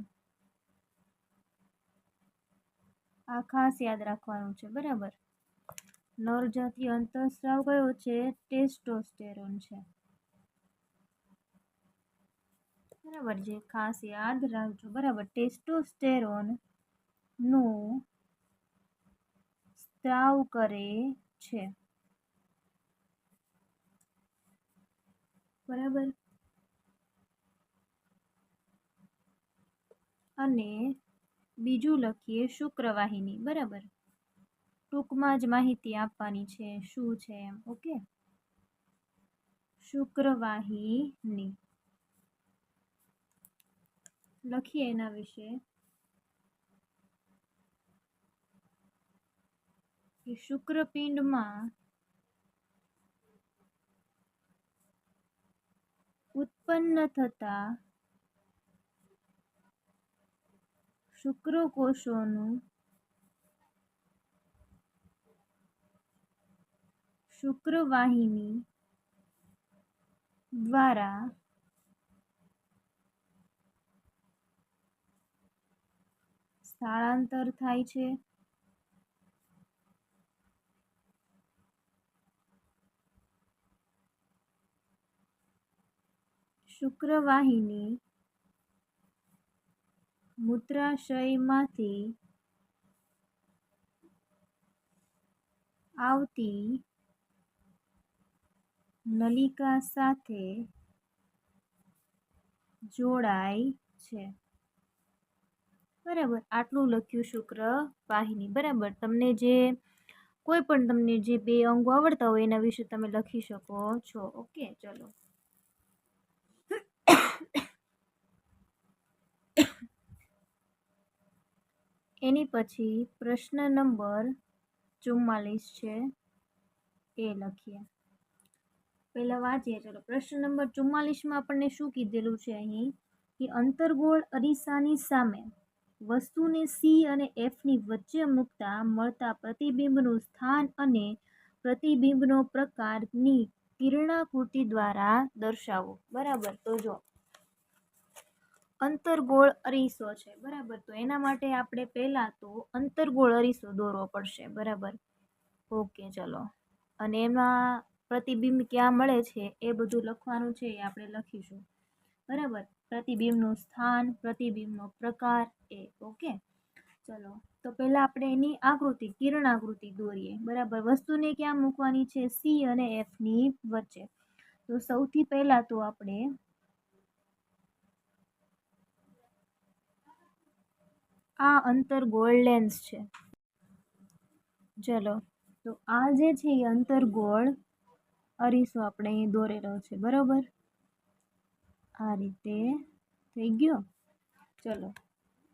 આ ખાસ યાદ રાખવાનું છે. બરાબર. નરજાતીય અંતઃસ્ત્રાવ કયો છે? ટેસ્ટોસ્ટેરોન છે. બરાબર, જે ખાસ યાદ રાખજો. બરાબર, ટેસ્ટોસ્ટેરોન નું સ્ત્રાવ કરે છે. બરાબર. અને બીજું લખીએ શુક્રવાહિની. બરાબર, ટૂંકમાં જ માહિતી આપવાની છે શું છે એમ. ઓકે. શુક્રવાહિની લખીએ એના વિશે કે શુક્રપિંડમાં ઉત્પન્ન થતા શુક્રકોષોનું શુક્રવાહિની દ્વારા સ્થળાંતર થાય છે. શુક્રવાહિની મૂત્રાશયમાંથી આવતી નલિકા સાથે જોડાય છે. બરાબર, આટલું લખ્યું શુક્રવાહિની. બરાબર, તમને જે કોઈ પણ તમને જે 2 અંગો આવડતા હોય એના વિશે તમે લખી શકો છો. ઓકે, ચલો. એની પછી પ્રશ્ન નંબર 44 છે, એ લખીએ. પહેલા વાંચીએ. ચલો, પ્રશ્ન નંબર 44માં આપણને શું કીધેલું છે અહીં કે અંતર્ગોળ અરીસાની સામે વસ્તુને સી અને એફની વચ્ચે મૂકતા મળતા પ્રતિબિંબનું સ્થાન અને પ્રતિબિંબનો પ્રકારની કિરણાકૃતિ દ્વારા દર્શાવો. બરાબર, તો જો અંતર્ગોળ અરીસો છે. બરાબર, તો એના માટે આપણે પહેલા તો અંતર્ગોળ અરીસો દોરવો પડશે. બરાબર, ઓકે, ચલો. અને એમાં પ્રતિબિંબ ક્યાં મળે છે એ બધું લખવાનું છે, એ આપણે લખીશું. બરાબર, પ્રતિબિંબનું સ્થાન, પ્રતિબિંબનો પ્રકાર, એ. ઓકે, ચલો. તો પહેલા આપણે એની આકૃતિ, કિરણાકૃતિ દોરીએ. બરાબર, વસ્તુને ક્યાં મૂકવાની છે? સી અને એફની વચ્ચે. તો સૌથી પહેલા તો આપણે આ અંતર્ગોળ લેન્સ છે. ચલો, તો આ જે છે એ અંતર્ગોળ અરીસો આપણે અહીં દોરેલો છે. બરાબર, આ રીતે થઈ ગયો. ચલો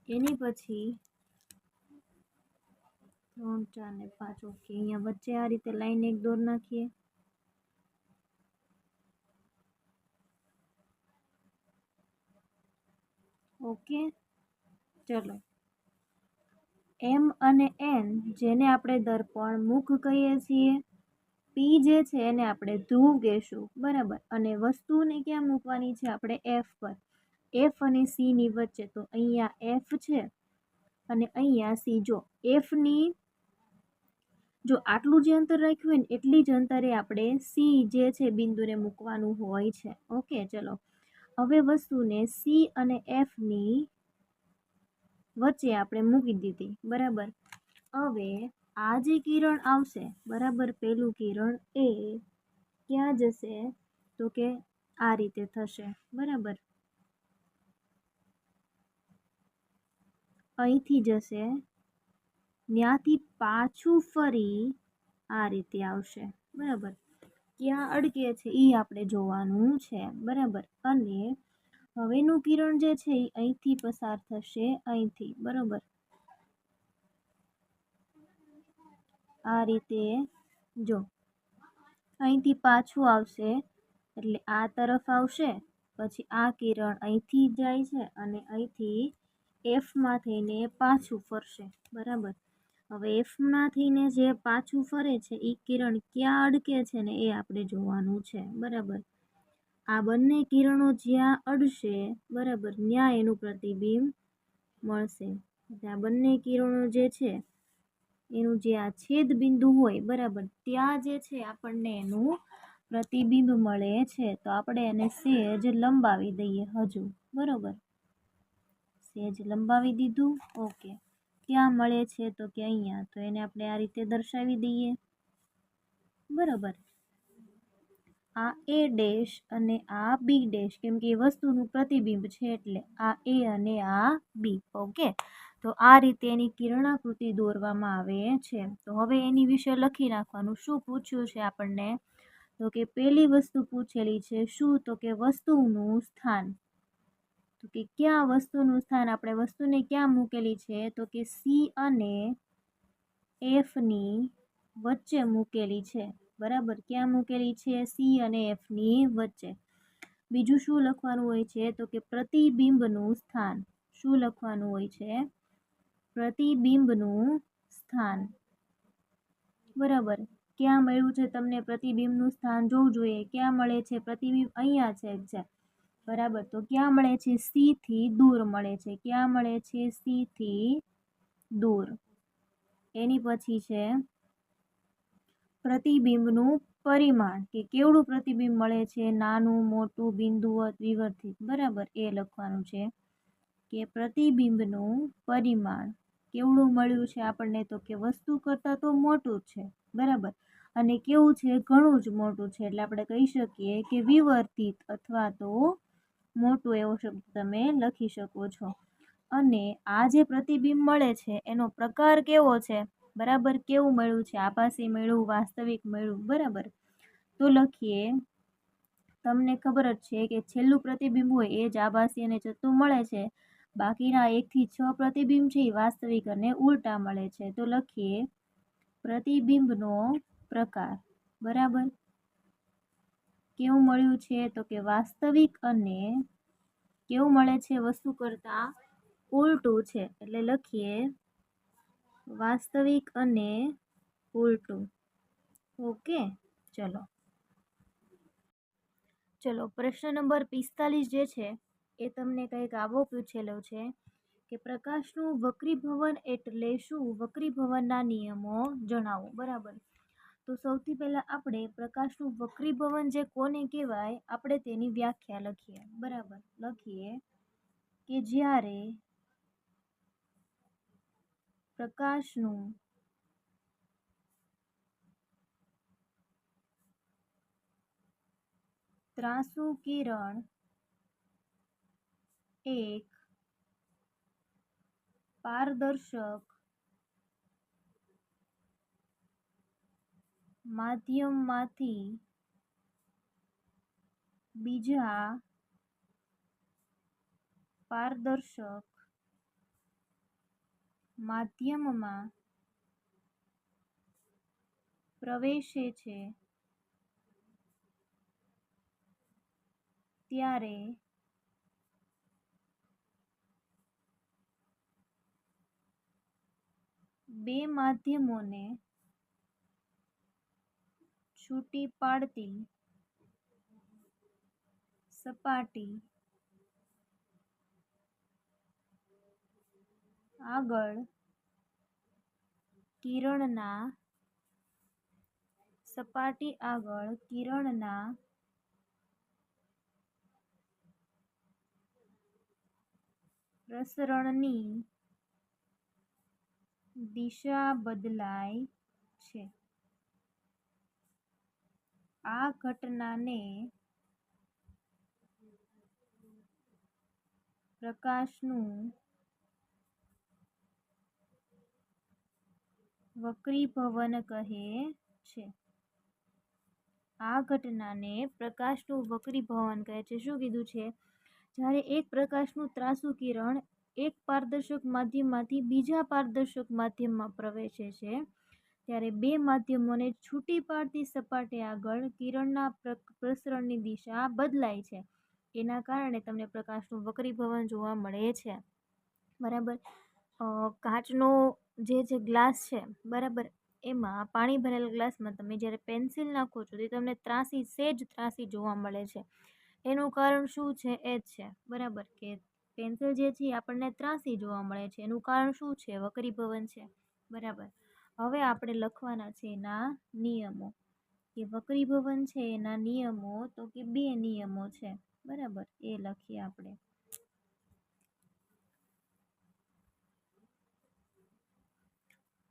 એની પછી 3, 4 ને 5. ઓકે, અહીંયા વચ્ચે આ રીતે લાઈન એક દોર નાખીએ. ઓકે, ચલો એમ અને એન જેને આપણે દર્પણ મુખ કહીએ છીએ, પી જે છે એને આપણે ધ્રુવ કહેશું, બરાબર. અને વસ્તુને ક્યાં મૂકવાની છે આપણે એફ પર, એફ અને સી ની વચ્ચે. તો અહીંયા એફ છે અને અહીંયા સી. જો એફની જો આટલું જે અંતર રાખ્યું હોય ને એટલી જ અંતરે આપણે સી જે છે બિંદુને મૂકવાનું હોય છે. ઓકે, ચલો હવે વસ્તુને સી અને એફની વચ્ચે આપણે મૂકી દીધી, બરાબર. હવે આ જે કિરણ આવશે, બરાબર, પેલું કિરણ એ ક્યાં જશે? તો કે આ રીતે થશે, બરાબર. અહીંથી જશે, ત્યાંથી પાછું ફરી આ રીતે આવશે, બરાબર. ક્યાં અડકે છે એ આપણે જોવાનું છે, બરાબર. અને હવેનું કિરણ જે છે એ અહીંથી પસાર થશે, અહીંથી, બરાબર. આ રીતે જો અહીંથી પાછું આવશે એટલે આ તરફ આવશે, પછી આ કિરણ અહીંથી જાય છે અને અહીંથી એફમાં થઈને પાછું ફરશે, બરાબર. હવે એફમાં થઈને જે પાછું ફરે છે એ કિરણ ક્યાં અડકે છે ને એ આપણે જોવાનું છે, બરાબર. આ બંને કિરણો જ્યાં અડશે, બરાબર, ત્યાં એનું પ્રતિબિંબ મળશે. આ બંને કિરણો જે છે એનું જે આ છેદ બિંદુ હોય, બરાબર, ત્યાં જે છે આપણને એનું પ્રતિબિંબ મળે છે. તો આપણે એને સેજ લંબાવી દઈએ હજુ, બરાબર. સેજ લંબાવી દીધું. ઓકે, ક્યાં મળે છે? તો કે અહીંયા. તો એને આપણે આ રીતે દર્શાવી દઈએ, બરાબર. આ એ ડેશ અને આ બી ડેશ, કેમ કે એ વસ્તુનું પ્રતિબિંબ છે એટલે આ એ અને આ બી. ઓકે, તો આ રીતે એની કિરણાકૃતિ દોરવામાં આવે છે. તો હવે એની વિશે લખી નાખવાનું. શું પૂછ્યું છે આપણને? તો કે પહેલી વસ્તુ પૂછેલી છે શું? તો કે વસ્તુનું સ્થાન. તો કે ક્યાં વસ્તુનું સ્થાન? આપણે વસ્તુને ક્યાં મૂકેલી છે? તો કે સી અને એફની વચ્ચે મૂકેલી છે, બરાબર. ક્યાં મૂકેલી છે? સી અને એફની વચ્ચે. બીજું શું લખવાનું હોય છે? તો કે પ્રતિબિંબનું સ્થાન. શું લખવાનું હોય છે? પ્રતિબિંબનું સ્થાન, બરાબર. ક્યાં મળ્યું છે તમને પ્રતિબિંબનું સ્થાન? જોવું જોઈએ. ક્યાં મળે છે પ્રતિબિંબ? અહીંયા છે, બરાબર. તો ક્યાં મળે છે? સી થી દૂર મળે છે. ક્યાં મળે છે? સી થી દૂર. એની પછી છે પ્રતિબિંબનું પરિમાણ, કે કેવડું પ્રતિબિંબ મળે છે, નાનું, મોટું, બિંદુવત, વિવર્તિત, બરાબર. એ લખવાનું છે કે પ્રતિબિંબનું પરિમાણ કેવડું મળ્યું છે આપણને? તો કે વસ્તુ કરતાં તો મોટું છે, બરાબર. અને કેવું છે? ઘણું જ મોટું છે. એટલે આપણે કહી શકીએ કે વિવર્તિત અથવા તો મોટું, એવો શબ્દ તમે લખી શકો છો. અને આ જે પ્રતિબિંબ મળે છે એનો પ્રકાર કેવો છે? બરાબર. કેવું મળ્યું છે? આભાસી મળ્યું, વાસ્તવિક મળ્યું, બરાબર. તો લખીએ, તમને ખબર જ છે કે છેલ્લું પ્રતિબિંબ હોય એ જ આભાસી અને ચત્તુ મળે છે. બાકીના 1 થી 6 પ્રતિબિંબ છે એ વાસ્તવિક અને ઉલટા મળે છે. તો લખીએ પ્રતિબિંબનો પ્રકાર, બરાબર. કેવું મળ્યું છે? તો કે વાસ્તવિક અને કેવું મળે છે? વસ્તુ કરતા ઉલટું છે. એટલે લખીએ વાસ્તવિક અને ઉલટું. ઓકે, ચલો પ્રશ્ન નંબર 45 જે છે એ તમને કંઈક આવો પૂછેલો છે કે પ્રકાશનું વક્રીભવન એટલે શું? વક્રીભવનના નિયમો જણાવો, બરાબર. તો સૌથી પહેલા આપણે પ્રકાશનું વક્રીભવન જે કોને કહેવાય આપણે તેની વ્યાખ્યા લખીએ, બરાબર. લખીએ કે જ્યારે પ્રકાશનું ત્રાંસુ કિરણ એક પારદર્શક માધ્યમમાંથી બીજા પારદર્શક માધ્યમમાં પ્રવેશે છે ત્યારે બે માધ્યમોને છૂટી પાડતી સપાટી આગળ કિરણના પ્રસરણની દિશા બદલાય છે. આ ઘટનાને પ્રકાશનું વક્રીભવન કહે છે. આ ઘટનાને પ્રકાશનું વક્રીભવન કહે છે. શું કીધું છે? જ્યારે એક પ્રકાશનું ત્રાંસુ કિરણ એક પારદર્શક માધ્યમમાંથી બીજા પારદર્શક માધ્યમમાં પ્રવેશે છે ત્યારે બે માધ્યમોને છૂટી પાડતી સપાટી આગળ કિરણના પ્રસરણની દિશા બદલાય છે. એના કારણે તમને પ્રકાશનું વક્રીભવન જોવા મળે છે. બરાબર. કાચનો જે ગ્લાસ છે, બરાબર, એમાં પાણી ભરેલા ગ્લાસમાં તમે જ્યારે પેન્સિલ નાખો છો તે તમને સેજ ત્રાંસી જોવા મળે છે. એનું કારણ શું છે? એ જ છે, બરાબર, કે પેન્સિલ જે છે આપણને ત્રાંસી જોવા મળે છે. એનું કારણ શું છે? વક્રીભવન છે. બરાબર. હવે આપણે લખવાના છે એના નિયમો, કે વક્રીભવન છે એના નિયમો, તો કે બે નિયમો છે. બરાબર, એ લખીએ આપણે.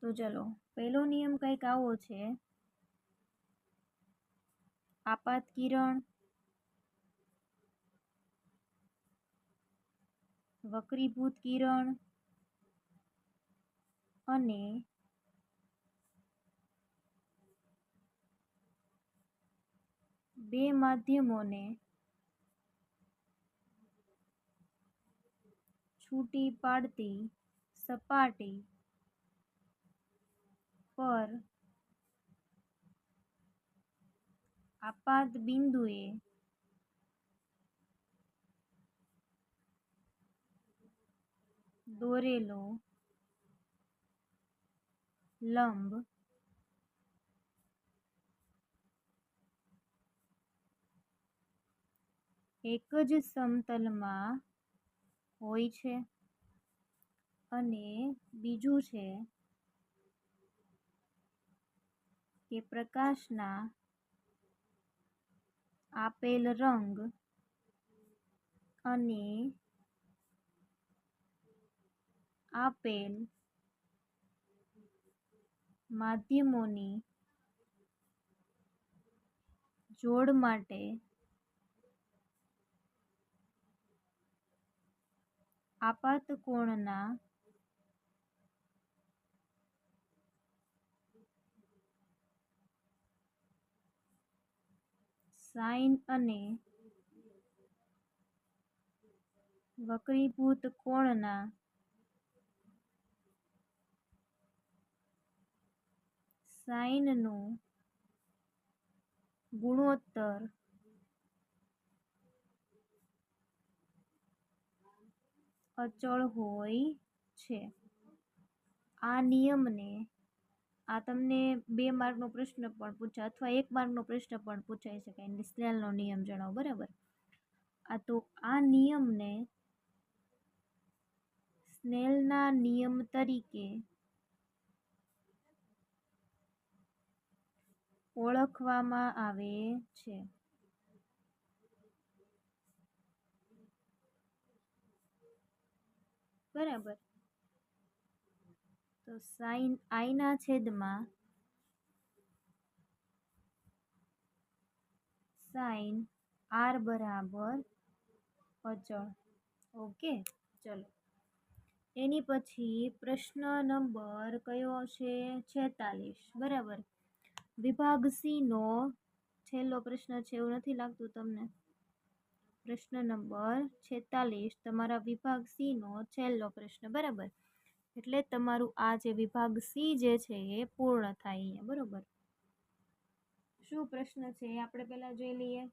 તો ચલો, પહેલો નિયમ કંઈક આવો છે: આપાત કિરણ વક્રીભૂત કિરણ અને બે માધ્યમોને છૂટી પાડતી સપાટી પર આપાત બિંદુએ દોરેલો લંબ એક જ સમતલમાં હોય છે. અને બીજું છે કે પ્રકાશના આપેલ રંગ અને આપેલ માધ્યમોની જોડ માટે આપાત કોણના સાઇન અને વક્રીભૂત કોણના સાઇનનો ગુણોત્તર અચળ હોય છે. આ નિયમને તમને 2 માર્કનો પ્રશ્ન પણ પૂછાય અથવા 1 માર્કનો પ્રશ્ન પણ પૂછાઈ શકે. સ્નેલનો નિયમ જણાવો. બરાબર. આ નિયમને સ્નેલના નિયમ તરીકે ઓળખવામાં આવે છે. બરાબર. તો સાઇન I ના છેદમાં સાઇન R બરાબર અચળ. ઓકે, ચલો. એની પછી પ્રશ્ન નંબર કયો છે? 46. બરાબર. વિભાગ C નો છેલ્લો પ્રશ્ન છે, એવું નથી લાગતું તમને? પ્રશ્ન નંબર 46 તમારા વિભાગ સી નો છેલ્લો પ્રશ્ન, બરાબર. એટલે તમારું આ જે વિભાગ સી જે છે એ પૂર્ણ થાય અહીંયા, બરોબર. શું પ્રશ્ન છે એ આપણે પહેલા જોઈ લઈએ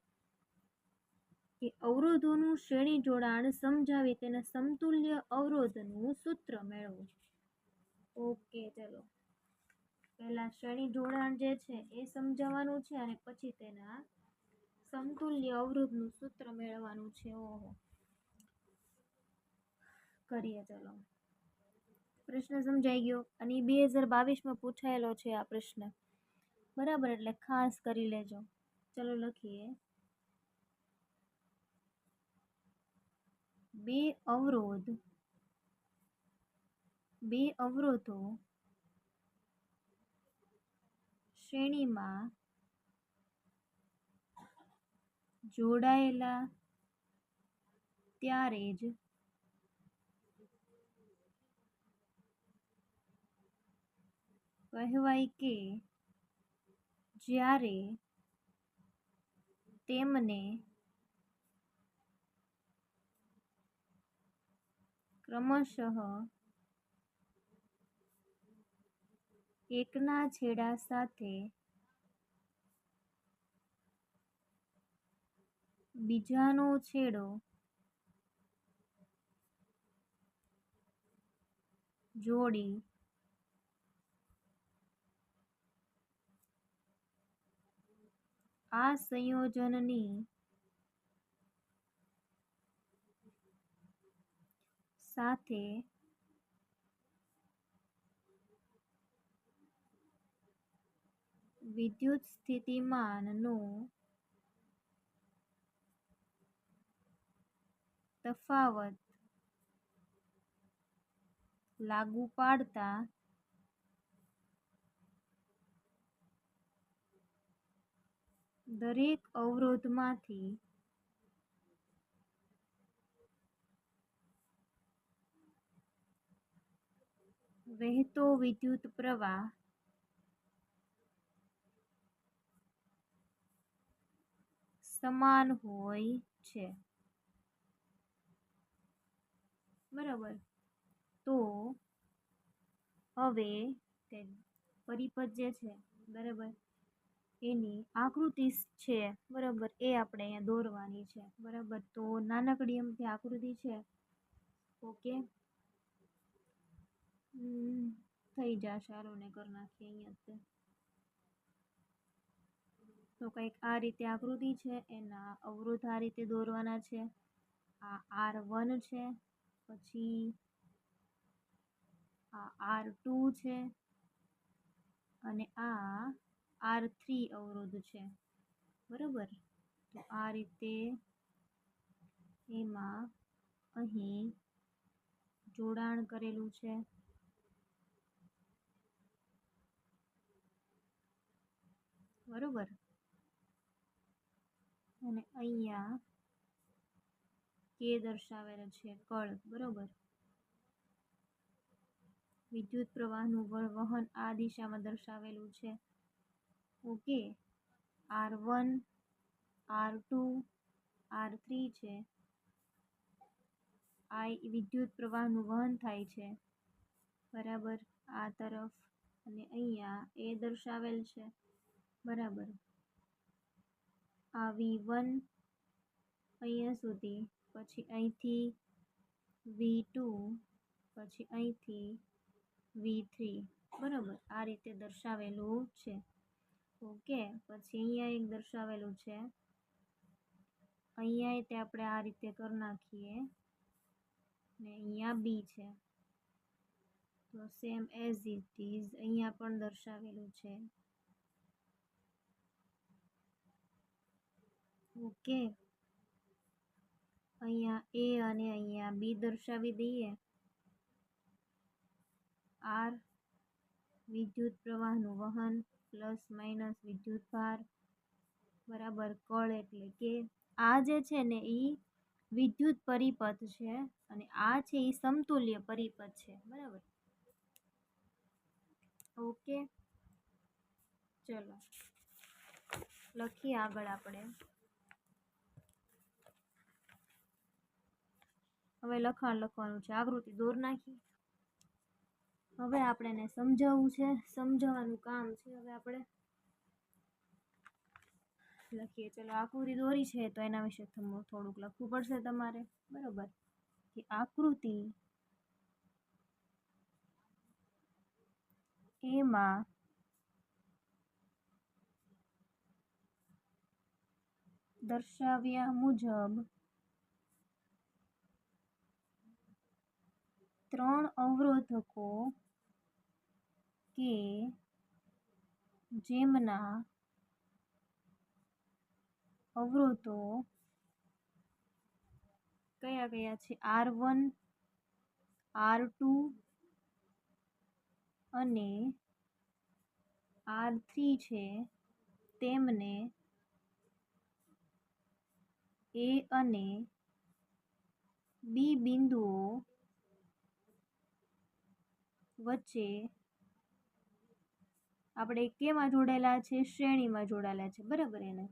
કે અવરોધોનું શ્રેણી જોડાણ સમજાવી તેના સમતુલ્ય અવરોધનું સૂત્ર મેળવો. ઓકે, ચલો પહેલા શ્રેણી જોડાણ જે છે એ સમજાવવાનું છે અને પછી તેના સમતુલ્ય અવરોધનું સૂત્ર મેળવવાનું છે. ઓહો, કરીએ ચલો. પ્રશ્ન સમજાઈ ગયો અને 2022માં પૂછાયેલો છે આ પ્રશ્ન, બરાબર. એટલે ખાસ કરી લેજો. ચલો લખીએ. બે અવરોધો શ્રેણીમાં જોડાયેલા ત્યારે જ કહેવાય કે જ્યારે તેમને ક્રમશઃ એકના છેડા સાથે બીજાનો છેડો જોડી આ સંયોજનની સાથે વિદ્યુત સ્થિતિમાનનો તફાવત લાગુ પાડતા દરેક અવરોધમાંથી વહેતો વિદ્યુત પ્રવાહ સમાન હોય છે, બરાબર. તો હવે તે પરિપથ જે છે, બરાબર, એની આકૃતિ છે, બરાબર, એ આપણે અહીંયા દોરવાની છે, બરાબર. તો નાનકડી એમથી આકૃતિ છે. ઓકે, થઈ જશે. સારો ને કરી નાખીએ અહીંયા. તો કંઈક આ રીતે આકૃતિ છે, એના અવરોધ આ રીતે દોરવાના છે. આ R1 છે, પછી આ R2 છે અને આ R3 અવરોધ છે, બરાબર. તો આ રીતે એમાં અહીં જોડાણ કરેલું છે, બરોબર. અને અહીંયા કે દર્શાવેલ છે કળ, બરોબર. વિદ્યુત પ્રવાહનું વહન આ દિશામાં દર્શાવેલું છે. ઓકે, R1 R2 R3 છે. આ વિદ્યુત પ્રવાહનું વહન થાય છે, બરાબર, આ તરફ. અને અહીંયા એ દર્શાવેલ છે, બરાબર. આ V1 અહીંયા સુધી, પછી અહીંથી V2, પછી અહીંથી V3, બરાબર. આ રીતે દર્શાવેલું છે. ઓકે, પછી અહીંયા એક દર્શાવેલું છે. અહીંયા તે આપણે આ રીતે કરી નાખીએ ને અહીંયા B છે. તો સેમ એઝ ઇટ ઇઝ અહીંયા પણ દર્શાવેલું છે. ઓકે, અહીંયા A અને અહીંયા B દર્શાવી દઈએ. R વિદ્યુત પ્રવાહનું વહન પ્લસ માઇનસ વિદ્યુત ભાર, બરાબર. કળ એટલે કે આ જે છે ને એ વિદ્યુત પરિપથ છે અને આ છે એ સમતુલ્ય પરિપથ છે, બરાબર. ઓકે, ચલો લખીએ આગળ આપણે. હવે લખાણ લખવાનું છે, આકૃતિ દોર નાખી. હવે આપણે એને સમજાવવું છે, સમજાવવાનું કામ છે. હવે આપણે લખીએ. ચલો, આકૃતિ દોરી છે તો એના વિશે થોડુંક લખવું પડશે તમારે. બરોબર, કે આકૃતિ એમાં દર્શાવ્યા મુજબ 3 અવરોધકો કે જેમના અવરોધો કયા કયા છે? R1, R2 અને R3 છે. તેમને A અને B બિંદુઓ વચ્ચે આપણે કેમાં જોડાયેલા છે? શ્રેણીમાં જોડાયેલા છે. બરાબર, એને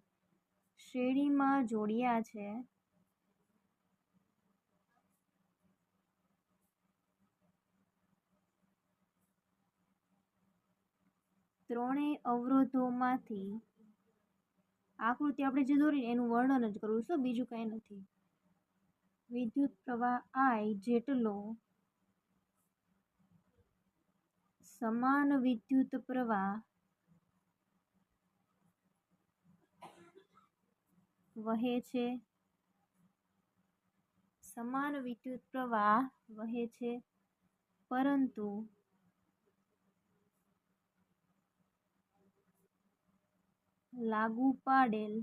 શ્રેણીમાં જોડ્યા છે. ત્રણેય અવરોધોમાંથી આકૃતિ આપણે જે દોરી એનું વર્ણન જ કરવું છે, બીજું કાંઈ નથી. વિદ્યુત પ્રવાહ I જેટલો સમાન વિદ્યુત પ્રવાહ વહે છે. સમાન વિદ્યુત પ્રવાહ વહે છે, પરંતુ લાગુ પાડેલ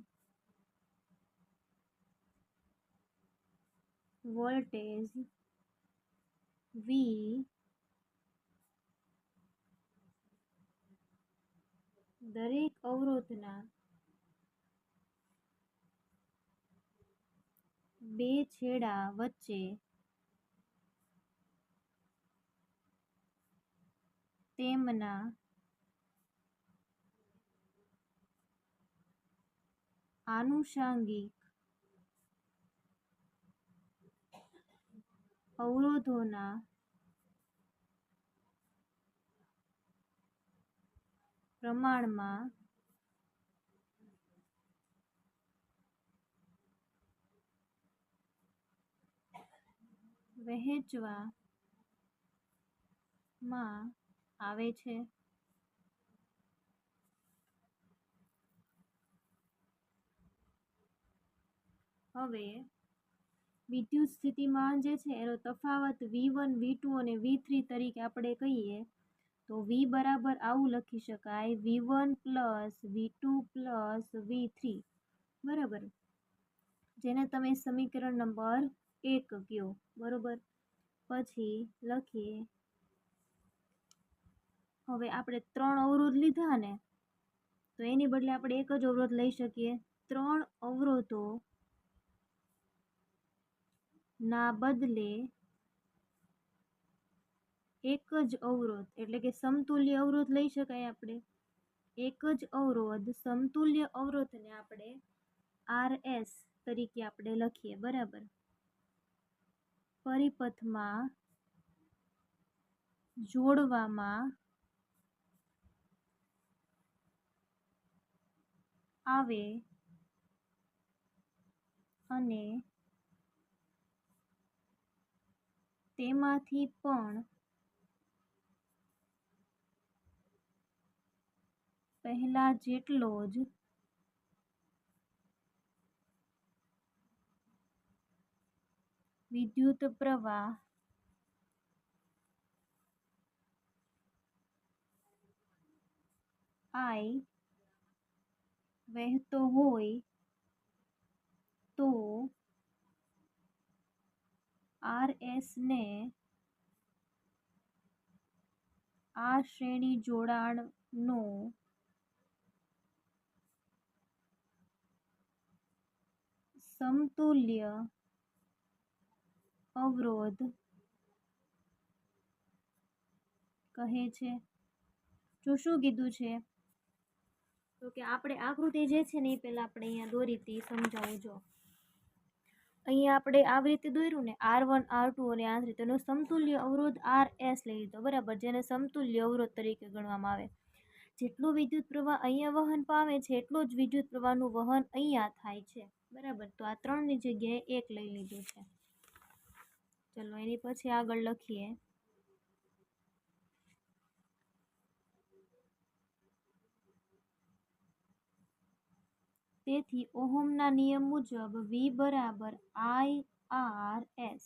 વોલ્ટેજ V દરેક અવરોધના બે છેડા વચ્ચે તેમના આનુષંગિક અવરોધોના પ્રમાણમાં વહેંચવામાં આવે છે. હવે વિદ્યુત સ્થિતિમાન જે છે એનો તફાવત V1, V2 અને V3 તરીકે આપણે કહીએ તો V બરાબર આવું લખી શકાય: V1 plus V2 plus V3. બરાબર, જેને તમે સમીકરણ નંબર 1 કહો. બરોબર, પછી લખીએ. હવે આપણે 3 અવરોધ લીધા ને, તો એની બદલે આપણે એક જ અવરોધ લઈ શકીએ. 3 અવરોધો ના બદલે એક જ અવરોધ એટલે કે સમતુલ્ય અવરોધ લઈ શકાય. આપણે એક જ અવરોધ, સમતુલ્ય અવરોધને આપણે RS તરીકે આપણે લખીએ. બરાબર, પરિપથમાં જોડવામાં આવે અને તેમાંથી પણ પહેલા જેટલો જ વિદ્યુત પ્રવાહ I વહેતો હોય તો RS ને આ શ્રેણી જોડાણનો સમતુલ્ય અવરોધ કહે છે. જો શું કીધું છે? તો કે આપણે આકૃતિ જે છે ને એ પહેલા આપણે અહીંયા દોરી હતી, સમજાવું. જો અહીંયા આપણે આવી રીતે દોર્યું ને R1 R2 અને R3, તેનો સમતુલ્ય અવરોધ RS લઈ લીધો, બરાબર, જેને સમતુલ્ય અવરોધ તરીકે ગણવામાં આવે. જેટલું વિદ્યુત પ્રવાહ અહીંયા વહન પામે છે એટલું જ વિદ્યુત પ્રવાહનું વહન અહીંયા થાય છે, બરાબર. તો આ 3ની જગ્યાએ 1 લઈ લીધું છે. ચલો એની પછી આગળ લખીએ. તેથી ઓહમના નિયમ મુજબ V બરાબર IRS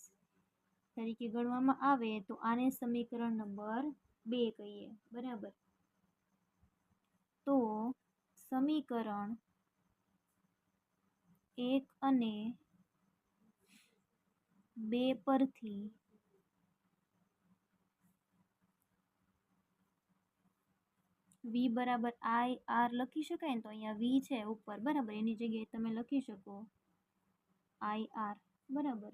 તરીકે ગણવામાં આવે તો આને સમીકરણ નંબર 2 કહીએ, બરાબર. તો સમીકરણ 1 અને 2 પરથી V બરાબર IR લખી શકાય ને, તો અહીંયા V છે ઉપર, બરાબર, એની જગ્યાએ તમે લખી શકો IR, બરાબર.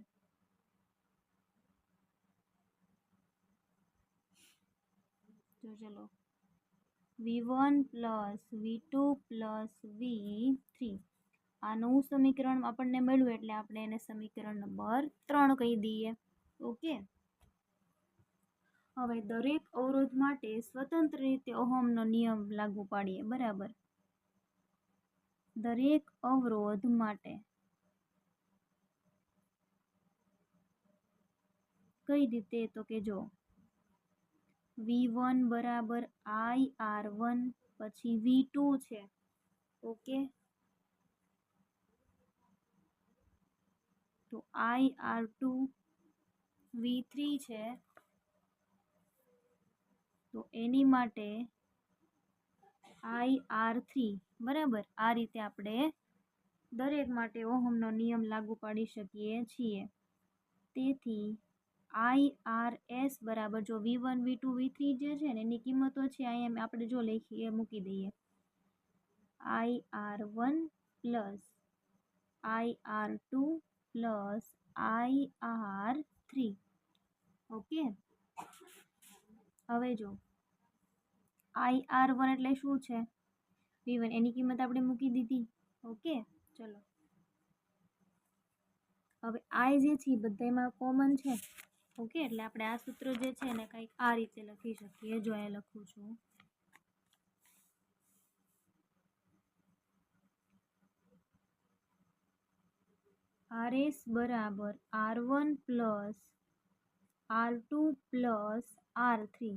તો ચલો V1 plus V2 plus V3 આ નવું સમીકરણ આપણને મળ્યું એટલે આપણે એને સમીકરણ નંબર 3 કહી દઈએ. ઓકે. હવે દરેક અવરોધ માટે સ્વતંત્ર રીતે ઓહમનો નિયમ લાગુ પાડીએ, બરાબર. દરેક અવરોધ માટે કઈ રીતે, તો કે જો V1 બરાબર IR1 પછી V2 છે, ઓકે, તો IR2 V3 છે, તો એની માટે IR3, બરાબર. આ રીતે આપણે દરેક માટે ઓહમનો નિયમ લાગુ પાડી શકીએ છીએ. તેથી IRS બરાબર જો V1 V2 V3 જે છે ને એની કિંમતો છે અહીંયા આપણે જો લખીએ મૂકી દઈએ IR1 plus IR2 plus IR3. Okay. હવે જો IR1 એટલે શું છે, V1, એની કિંમત આપણે મૂકી દીધી. ઓકે. ચલો હવે I જે છે બધામાં કોમન છે, ઓકે, એટલે આપણે આ સૂત્ર જે છે ને કંઈક આ રીતે લખી શકીએ. જો અહીંયા લખું છું RS બરાબર R1 plus R2 plus R3.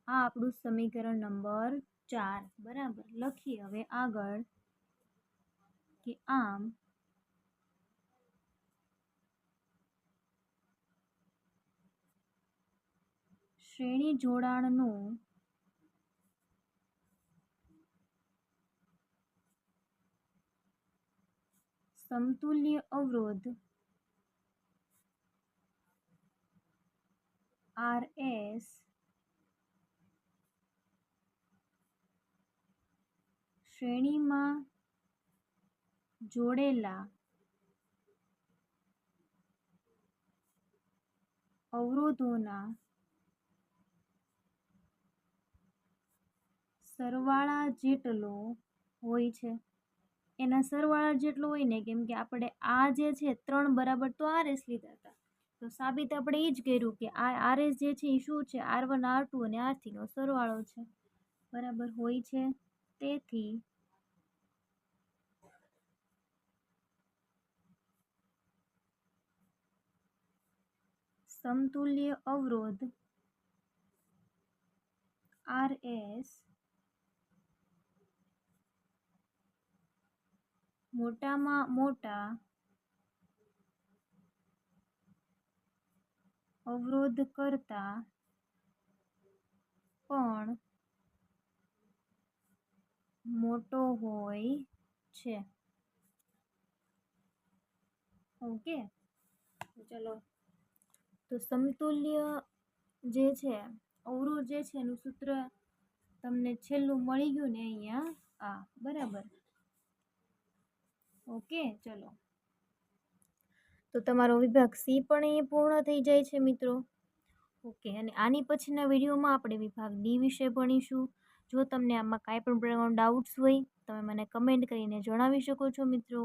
આ આપણું સમીકરણ નંબર 4, બરાબર. લખીએ હવે આગળ કે આમ શ્રેણી જોડાણનું સમતુલ્ય અવરોધ RS શ્રેણીમાં જોડેલા અવરોધોના સરવાળા જેટલો હોય છે. એના સરવાળા જેટલો હોય ને, કેમ કે આપણે આ જે છે 3 બરાબર તો RS લીધા હતા, તો સાબિત આપણે એ જ કર્યું કે આ RS જે છે એ શું છે, R1 R2 અને R3 નો સરવાળો છે, બરાબર હોય છે. તેથી સમતુલ્ય અવરોધ RS મોટામાં મોટા અવરોધ કરતા પણ મોટો હોય છે. ઓકે. ચલો તો સમતુલ્ય જે છે અવરોધ જે છે એનું સૂત્ર તમને છેલ્લું મળી ગયું ને અહીંયા આ, બરાબર. ઓકે. ચલો તો તમારો વિભાગ C પણ અહીં પૂર્ણ થઈ જાય છે મિત્રો. ઓકે. અને આની પછીના વિડીયોમાં આપણે વિભાગ D વિશે ભણીશું. જો તમને આમાં કાંઈ પણ પ્રકારનો ડાઉટ્સ હોય તમે મને કમેન્ટ કરીને જણાવી શકો છો મિત્રો.